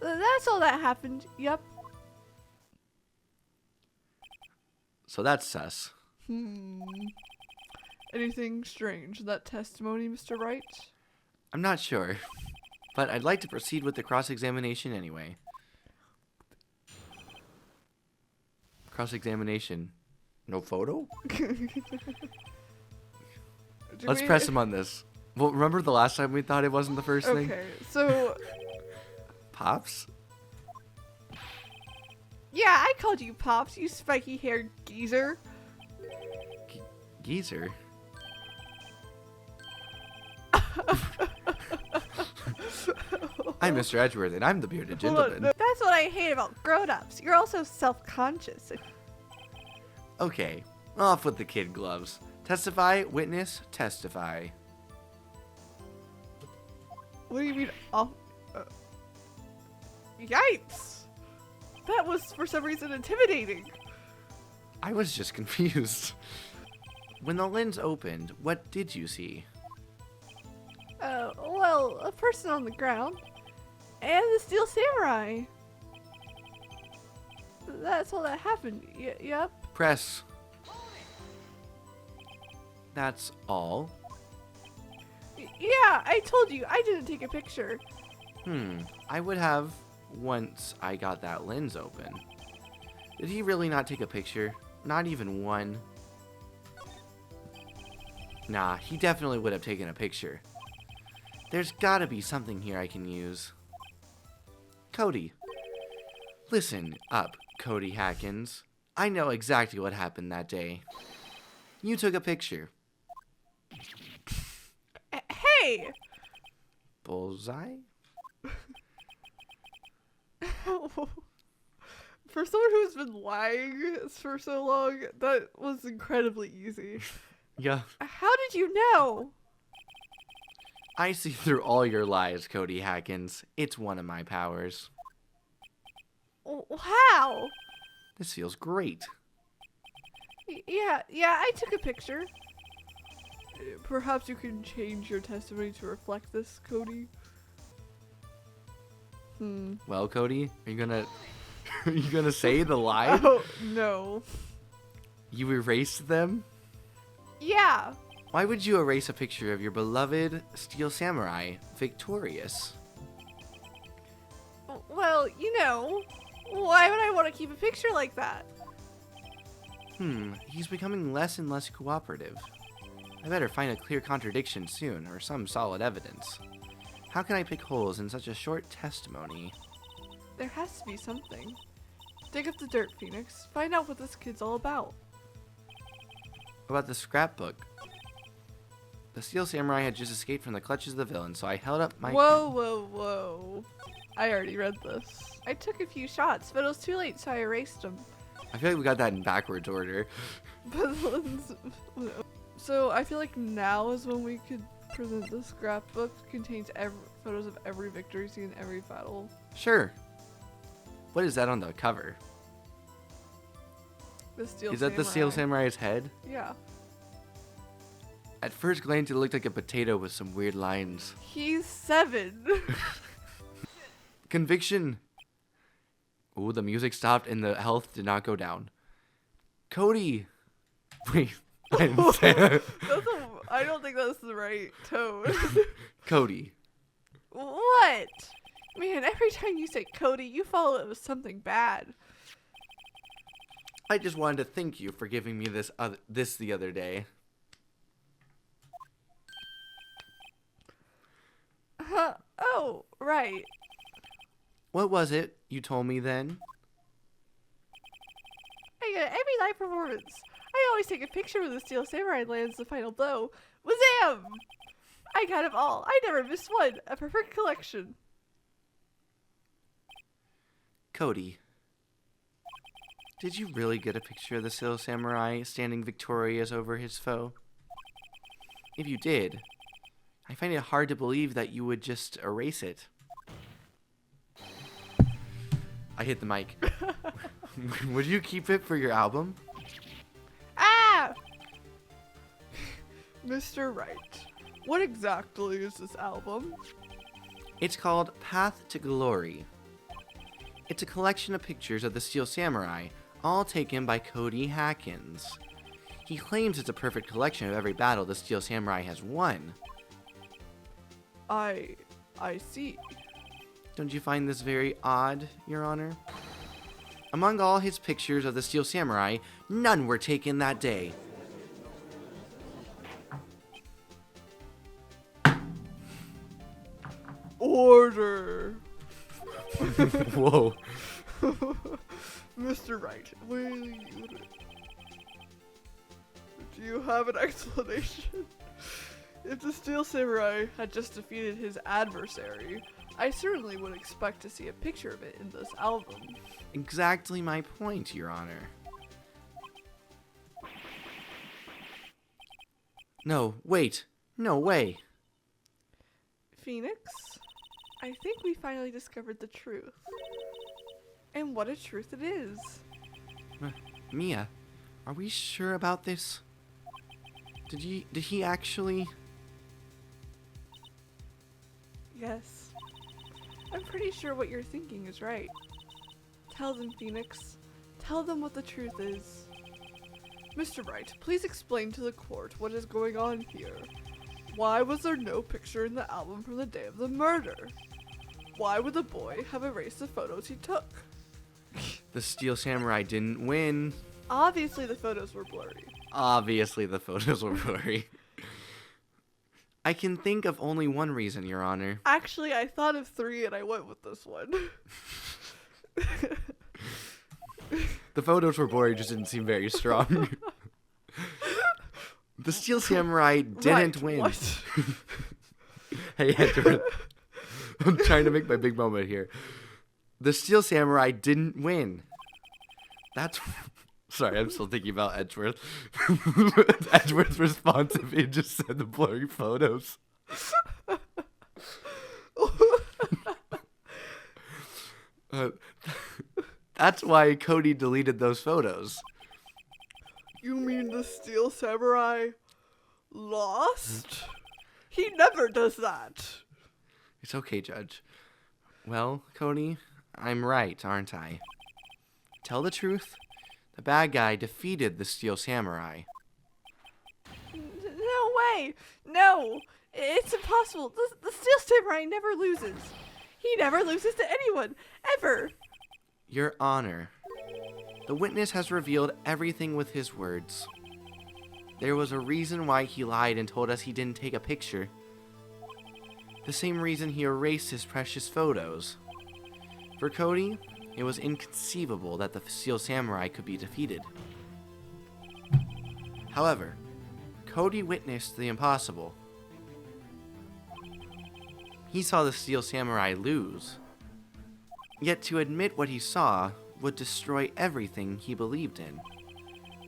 That's all that happened, yep. So that's sus. Anything strange in that testimony, Mr. Wright? I'm not sure, but I'd like to proceed with the cross-examination anyway. Cross-examination. No photo? Let's press him on this. Well, remember the last time we thought it wasn't the first thing? Okay, so Pops? Yeah, I called you Pops, you spiky-haired geezer. Geezer? I'm Mr. Edgeworth, and I'm the bearded Hold on, gentleman. no. That's what I hate about grown-ups. You're also self-conscious. Okay, off with the kid gloves. Testify, witness, testify. what do you mean? Oh, yikes! That was for some reason intimidating. I was just confused. When the lens opened, what did you see? Well, a person on the ground. And the Steel Samurai. That's all that happened. Yep. Press. That's all? Yeah, I told you, I didn't take a picture. I would have once I got that lens open. Did he really not take a picture? Not even one? Nah, he definitely would have taken a picture. There's gotta be something here I can use. Cody. Listen up, Cody Haskins. I know exactly what happened that day. You took a picture. Hey! Bullseye? For someone who's been lying for so long, that was incredibly easy. Yeah. How did you know? I see through all your lies, Cody Haskins. It's one of my powers. How? This feels great. Yeah, I took a picture. Perhaps you can change your testimony to reflect this, Cody. Well, Cody, are you gonna say the lie? Oh, no. You erased them? Yeah. Why would you erase a picture of your beloved Steel Samurai victorious? Well, you know, why would I want to keep a picture like that? He's becoming less and less cooperative. I better find a clear contradiction soon, or some solid evidence. How can I pick holes in such a short testimony? There has to be something. Dig up the dirt, Phoenix. Find out what this kid's all about. About the scrapbook. The Steel Samurai had just escaped from the clutches of the villain, so I held up my... Whoa. I already read this. I took a few shots, but it was too late, so I erased them. I feel like we got that in backwards order. So I feel like now is when we could present the scrapbook. Contains photos of every victory scene, every battle. Sure. What is that on the cover? The Steel Is that the Steel Samurai's head? Yeah. At first glance, it looked like a potato with some weird lines. He's 7. Conviction. Ooh, the music stopped and the health did not go down. Cody. Wait. I didn't say that. I don't think that's the right tone. Cody. What? Man, every time you say Cody, you follow it with something bad. I just wanted to thank you for giving me this the other day. Oh, right. What was it you told me then? Hey, every live performance, I always take a picture when the Steel Samurai lands the final blow. Wazam! I got them all. I never missed one. A perfect collection. Cody, did you really get a picture of the Steel Samurai standing victorious over his foe? If you did, I find it hard to believe that you would just erase it. I hit the mic. Would you keep it for your album? Ah! Mr. Wright, what exactly is this album? It's called Path to Glory. It's a collection of pictures of the Steel Samurai, all taken by Cody Haskins. He claims it's a perfect collection of every battle the Steel Samurai has won. I see. Don't you find this very odd, Your Honor? Among all his pictures of the Steel Samurai, none were taken that day. Order! Whoa. Mr. Wright, do you have an explanation? If the Steel Samurai had just defeated his adversary, I certainly would expect to see a picture of it in this album. Exactly my point, Your Honor. No, wait. No way. Phoenix, I think we finally discovered the truth. And what a truth it is. Mia, are we sure about this? Did he actually? Yes. I'm pretty sure what you're thinking is right. Tell them, Phoenix. Tell them what the truth is. Mr. Wright, please explain to the court what is going on here. Why was there no picture in the album from the day of the murder? Why would the boy have erased the photos he took? The Steel Samurai didn't win. Obviously the photos were blurry. Obviously the photos were blurry. I can think of only one reason, Your Honor. Actually, I thought of 3 and I went with this one. The photos were blurry, just didn't seem very strong. The Steel Samurai didn't Right, win. what? Hey, Edward. I'm trying to make my big moment here. The Steel Samurai didn't win. That's... Sorry, I'm still thinking about Edgeworth. Edgeworth's response if he just said the blurry photos. That's why Cody deleted those photos. You mean the Steel Samurai lost? He never does that. It's okay, Judge. Well, Cody, I'm right, aren't I? Tell the truth. The bad guy defeated the Steel Samurai. No way! No! It's impossible. The Steel Samurai never loses. He never loses to anyone. Ever. Your Honor, the witness has revealed everything with his words. There was a reason why he lied and told us he didn't take a picture. The same reason he erased his precious photos. For Cody, it was inconceivable that the Steel Samurai could be defeated. However, Cody witnessed the impossible. He saw the Steel Samurai lose. Yet to admit what he saw would destroy everything he believed in.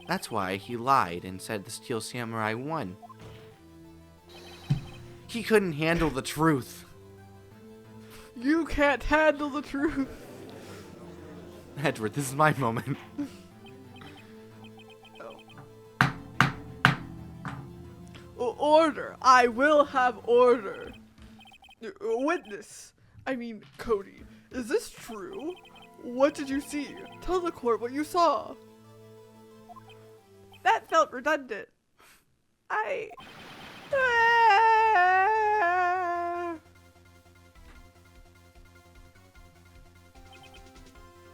That's why he lied and said the Steel Samurai won. He couldn't handle the truth. You can't handle the truth. Edward, this is my moment. Order. I will have order. Witness. I mean, Cody. Is this true? What did you see? Tell the court what you saw. That felt redundant.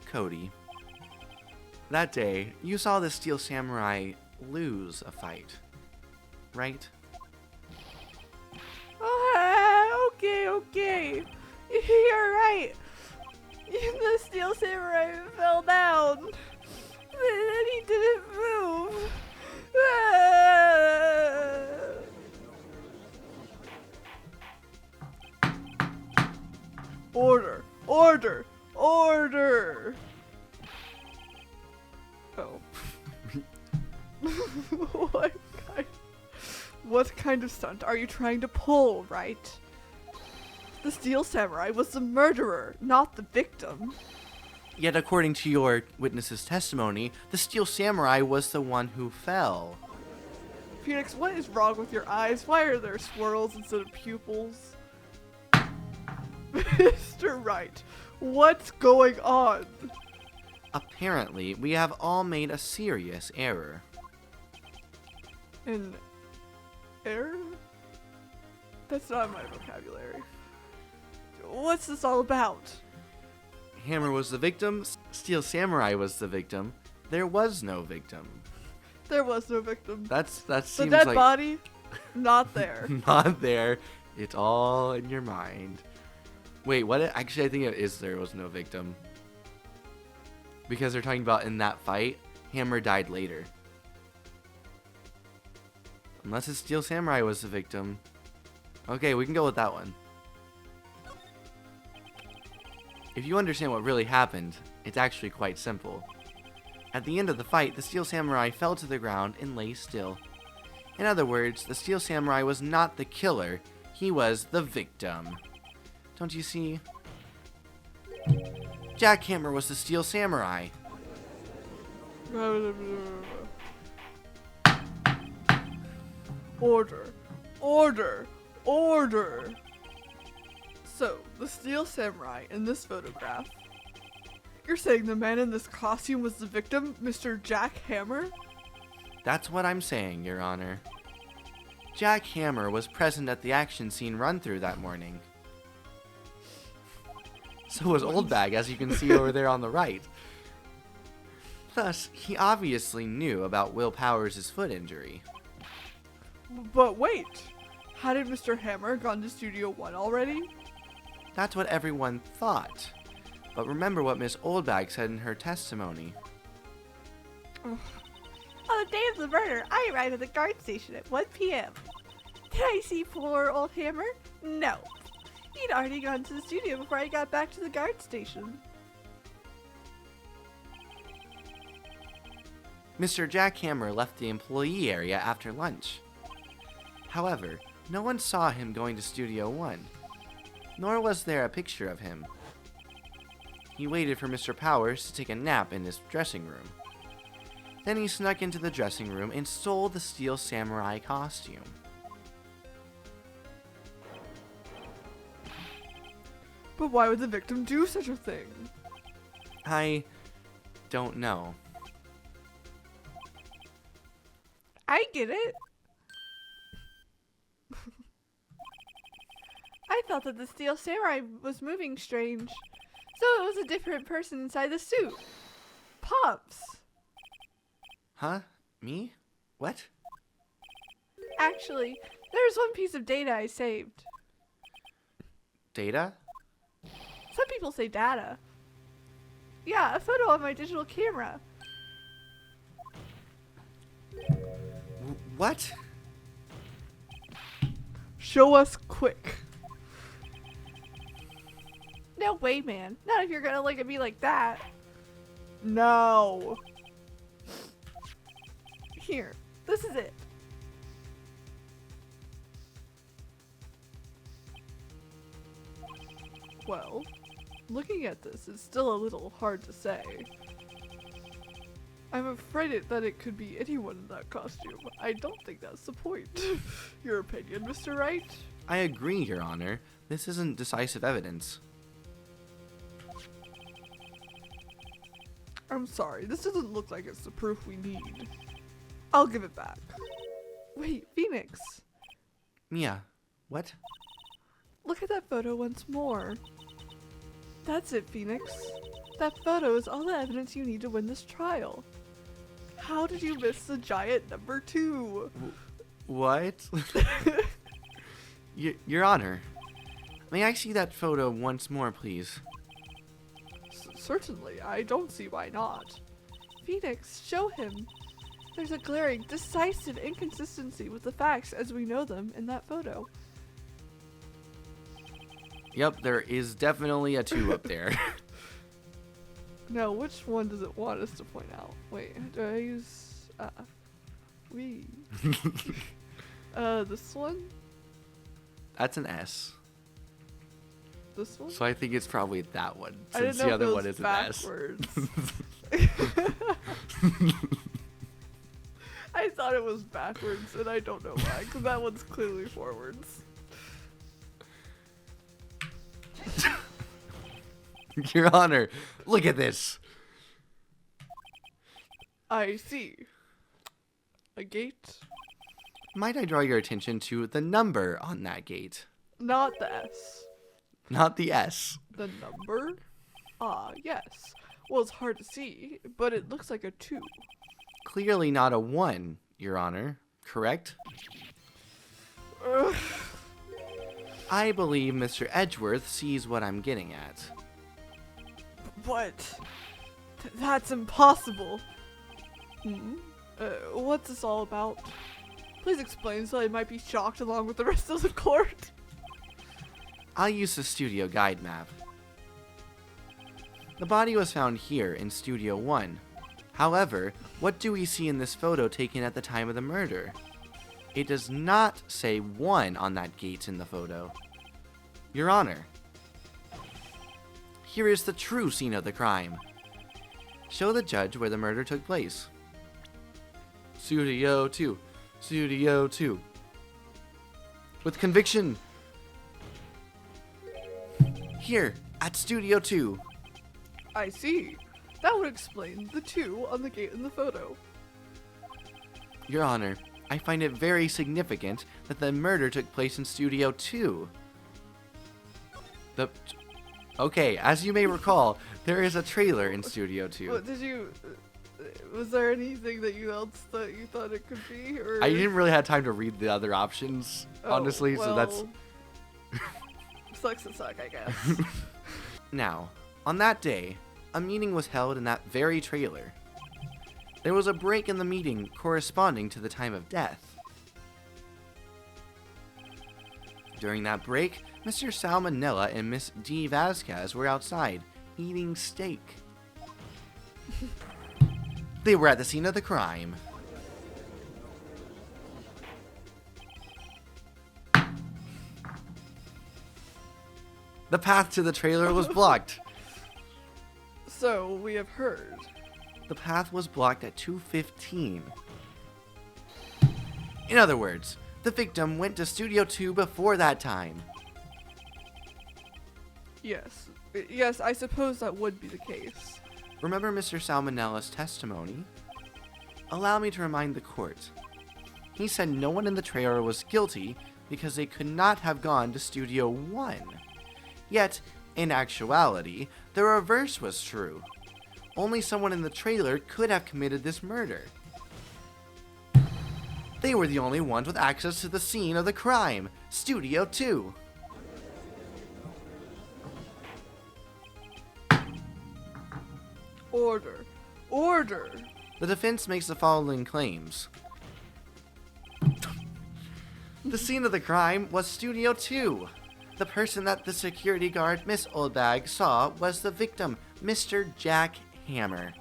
Cody, that day, you saw the Steel Samurai lose a fight, right? Okay. You're right. The Steel Samurai fell down. Then he didn't move. Order! Order! Order! Oh. What kind of stunt are you trying to pull, Wright? The Steel Samurai was the murderer, not the victim. Yet according to your witness's testimony, the Steel Samurai was the one who fell. Phoenix, what is wrong with your eyes? Why are there swirls instead of pupils? Mr. Wright, what's going on? Apparently, we have all made a serious error. An error? That's not in my vocabulary. What's this all about? Hammer was the victim, Steel Samurai was the victim. There was no victim. There was no victim. That The seems dead like body, not there. not there. It's all in your mind. Wait, what? Actually, I think it is there was no victim. Because they're talking about in that fight, Hammer died later. Unless it's Steel Samurai was the victim. Okay, we can go with that one. If you understand what really happened, it's actually quite simple. At the end of the fight, the Steel Samurai fell to the ground and lay still. In other words, the Steel Samurai was not the killer, he was the victim. Don't you see? Jackhammer was the Steel Samurai. Order. Order. Order. So, the Steel Samurai in this photograph. You're saying the man in this costume was the victim, Mr. Jack Hammer? That's what I'm saying, Your Honor. Jack Hammer was present at the action scene run-through that morning. So was Oldbag, as you can see over there on the right. Thus, he obviously knew about Will Powers' foot injury. But wait, hadn't Mr. Hammer gone to Studio 1 already? That's what everyone thought. But remember what Miss Oldbag said in her testimony. On the day of the murder, I arrived at the guard station at 1 p.m. Did I see poor old Hammer? No. He'd already gone to the studio before I got back to the guard station. Mr. Jack Hammer left the employee area after lunch. However, no one saw him going to Studio 1, nor was there a picture of him. He waited for Mr. Powers to take a nap in his dressing room. Then he snuck into the dressing room and stole the Steel Samurai costume. But why would the victim do such a thing? I don't know. I get it. I thought that the Steel Samurai was moving strange. So it was a different person inside the suit. Pops. Huh? Me? What? Actually, there's one piece of data I saved. Data? Some people say data. Yeah, a photo on my digital camera. What? Show us quick. No way, man. Not if you're gonna look at me like that. Now. Here, this is it. Well, looking at this, it's still a little hard to say. I'm afraid that it could be anyone in that costume. I don't think that's the point. Your opinion, Mr. Wright? I agree, Your Honor. This isn't decisive evidence. I'm sorry, this doesn't look like it's the proof we need. I'll give it back. Wait, Phoenix. Mia, what? Look at that photo once more. That's it, Phoenix. That photo is all the evidence you need to win this trial. How did you miss the giant number 2? What? Your Honor, may I see that photo once more, please? Certainly, I don't see why not. Phoenix, show him. There's a glaring, decisive inconsistency with the facts as we know them in that photo. Yep, there is definitely a 2 up there. Now, which one does it want us to point out? Wait, do I use we? This one? That's an S. This one? So I think it's probably that one, I didn't since know the if other it one was is an S. backwards. I thought it was backwards, and I don't know why, because that one's clearly forwards. Your Honor, look at this. I see. A gate? Might I draw your attention to the number on that gate? Not the S. Not the S. The number? Ah, yes. Well, it's hard to see, but it looks like a 2. Clearly not a 1, Your Honor. Correct? Ugh. I believe Mr. Edgeworth sees what I'm getting at. What? That's impossible. What's this all about? Please explain so I might be shocked along with the rest of the court. I'll use the studio guide map. The body was found here in Studio 1. However, what do we see in this photo taken at the time of the murder? It does not say 1 on that gate in the photo. Your Honor, here is the true scene of the crime. Show the judge where the murder took place. Studio 2. Studio 2. With conviction. Here, at Studio 2. I see. That would explain the 2 on the gate in the photo. Your Honor, I find it very significant that the murder took place in Studio 2. Okay, as you may recall, there is a trailer in Studio 2. What, did you... was there anything that you else that you thought it could be? Or... I didn't really have time to read the other options, honestly, so that's... Sucks to suck, I guess. Now, on that day, a meeting was held in that very trailer. There was a break in the meeting corresponding to the time of death. During that break, Mr. Sal Manella and Miss D. Vasquez were outside, eating steak. They were at the scene of the crime. The path to the trailer was blocked. So, we have heard. The path was blocked at 2:15. In other words, the victim went to Studio 2 before that time. Yes. Yes, I suppose that would be the case. Remember Mr. Salmonella's testimony? Allow me to remind the court. He said no one in the trailer was guilty because they could not have gone to Studio 1. Yet, in actuality, the reverse was true. Only someone in the trailer could have committed this murder. They were the only ones with access to the scene of the crime, Studio 2. Order. Order! The defense makes the following claims. The scene of the crime was Studio 2. The person that the security guard, Miss Oldbag, saw was the victim, Mr. Jack Hammer.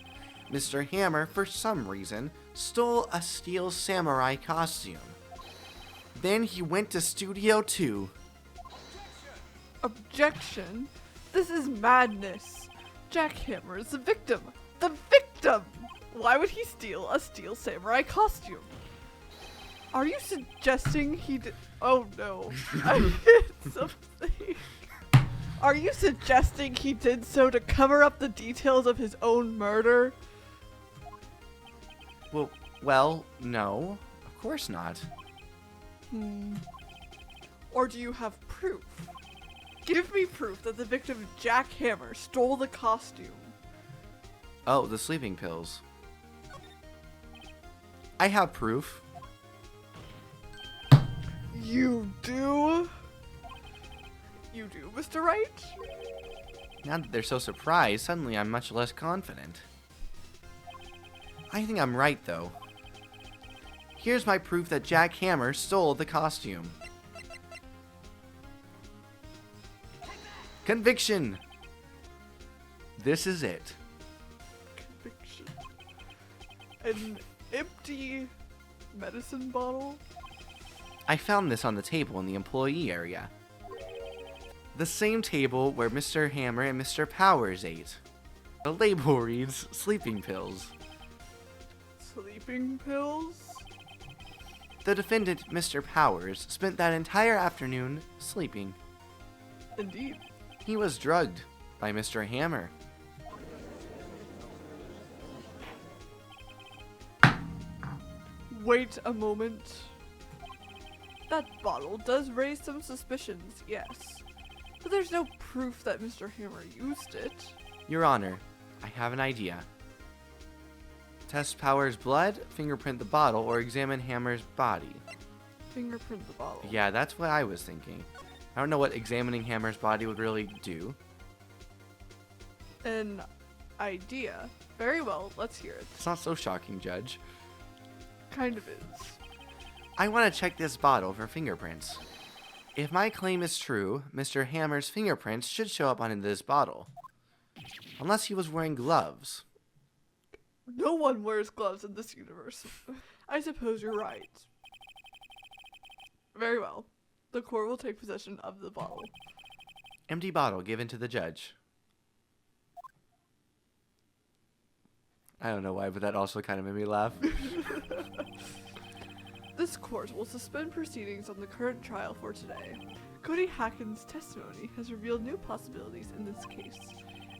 Mr. Hammer, for some reason, stole a steel samurai costume. Then he went to Studio 2. Objection! This is madness! Jack Hammer is the victim! The victim! Why would he steal a steel samurai costume? Are you suggesting he did- Oh no. I did something. Are you suggesting he did so to cover up the details of his own murder? Well, no. Of course not. Or do you have proof? Give me proof that the victim Jack Hammer stole the costume. Oh, the sleeping pills. I have proof. You do? You do, Mr. Wright? Now that they're so surprised, suddenly I'm much less confident. I think I'm right, though. Here's my proof that Jack Hammer stole the costume. Conviction! This is it. Conviction. An empty medicine bottle? I found this on the table in the employee area. The same table where Mr. Hammer and Mr. Powers ate. The label reads sleeping pills. Sleeping pills? The defendant, Mr. Powers, spent that entire afternoon sleeping. Indeed. He was drugged by Mr. Hammer. Wait a moment. That bottle does raise some suspicions, yes. But there's no proof that Mr. Hammer used it. Your Honor, I have an idea. Test Powers' blood, fingerprint the bottle, or examine Hammer's body. Fingerprint the bottle. Yeah, that's what I was thinking. I don't know what examining Hammer's body would really do. An idea. Very well, let's hear it. It's not so shocking, Judge. Kind of is. I want to check this bottle for fingerprints. If my claim is true, Mr. Hammer's fingerprints should show up on this bottle. Unless he was wearing gloves. No one wears gloves in this universe. I suppose you're right. Very well. The court will take possession of the bottle. Empty bottle given to the judge. I don't know why, but that also kind of made me laugh. This court will suspend proceedings on the current trial for today. Cody Haskins' testimony has revealed new possibilities in this case.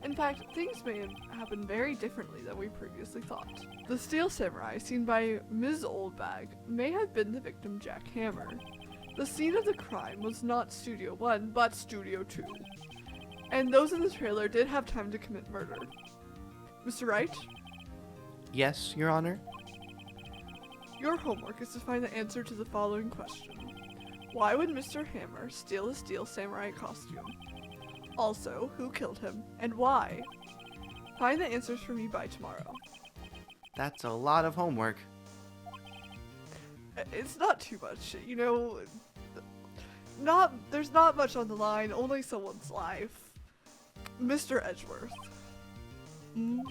In fact, things may have happened very differently than we previously thought. The steel samurai seen by Ms. Oldbag may have been the victim Jack Hammer. The scene of the crime was not Studio 1, but Studio 2. And those in the trailer did have time to commit murder. Mr. Wright, Yes, Your Honor? your homework is to find the answer to the following question. Why would Mr. Hammer steal a steel samurai costume? Also, who killed him, and why? Find the answers for me by tomorrow. That's a lot of homework. It's not too much, you know. There's not much on the line, only someone's life. Mr. Edgeworth. You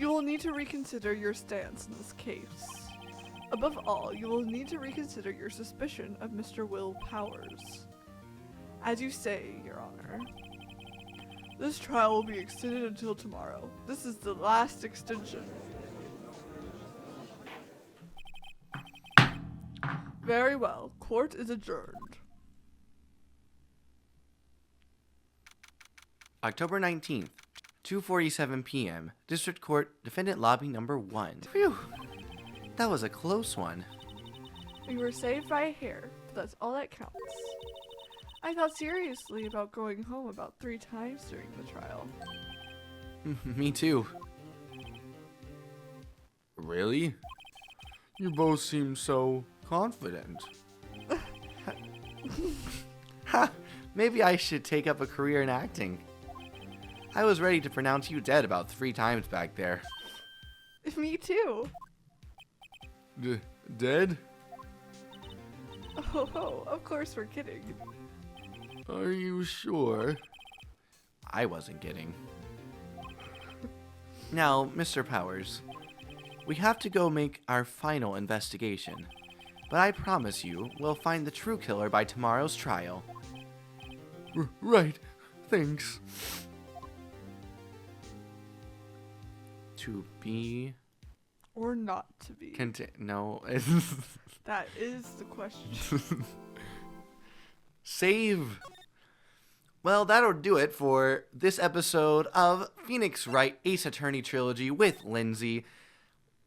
will need to reconsider your stance in this case. Above all, you will need to reconsider your suspicion of Mr. Will Powers. As you say, Your Honor, this trial will be extended until tomorrow. This is the last extension. Very well. Court is adjourned. October 19th, 2:47 p.m. District Court, Defendant Lobby Number 1. Phew! That was a close one. We were saved by a hair, but that's all that counts. I thought seriously about going home about 3 times during the trial. Me too. Really? You both seem so confident. Ha! Maybe I should take up a career in acting. I was ready to pronounce you dead about 3 times back there. Me too. Dead? Oh, of course we're kidding. Are you sure? I wasn't kidding. Now, Mr. Powers, we have to go make our final investigation, but I promise you we'll find the true killer by tomorrow's trial. Right. Thanks. To be Or not to be. no. That is the question. Save. Well, that'll do it for this episode of Phoenix Wright Ace Attorney Trilogy with Lindsay.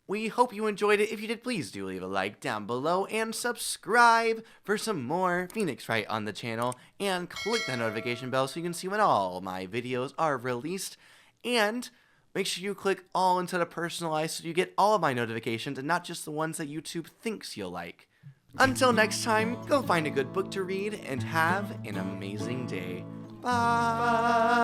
We hope you enjoyed it. If you did, please do leave a like down below and subscribe for some more Phoenix Wright on the channel. And click that notification bell so you can see when all my videos are released. And make sure you click all instead of personalized so you get all of my notifications and not just the ones that YouTube thinks you'll like. Until next time, go find a good book to read and have an amazing day. Bye!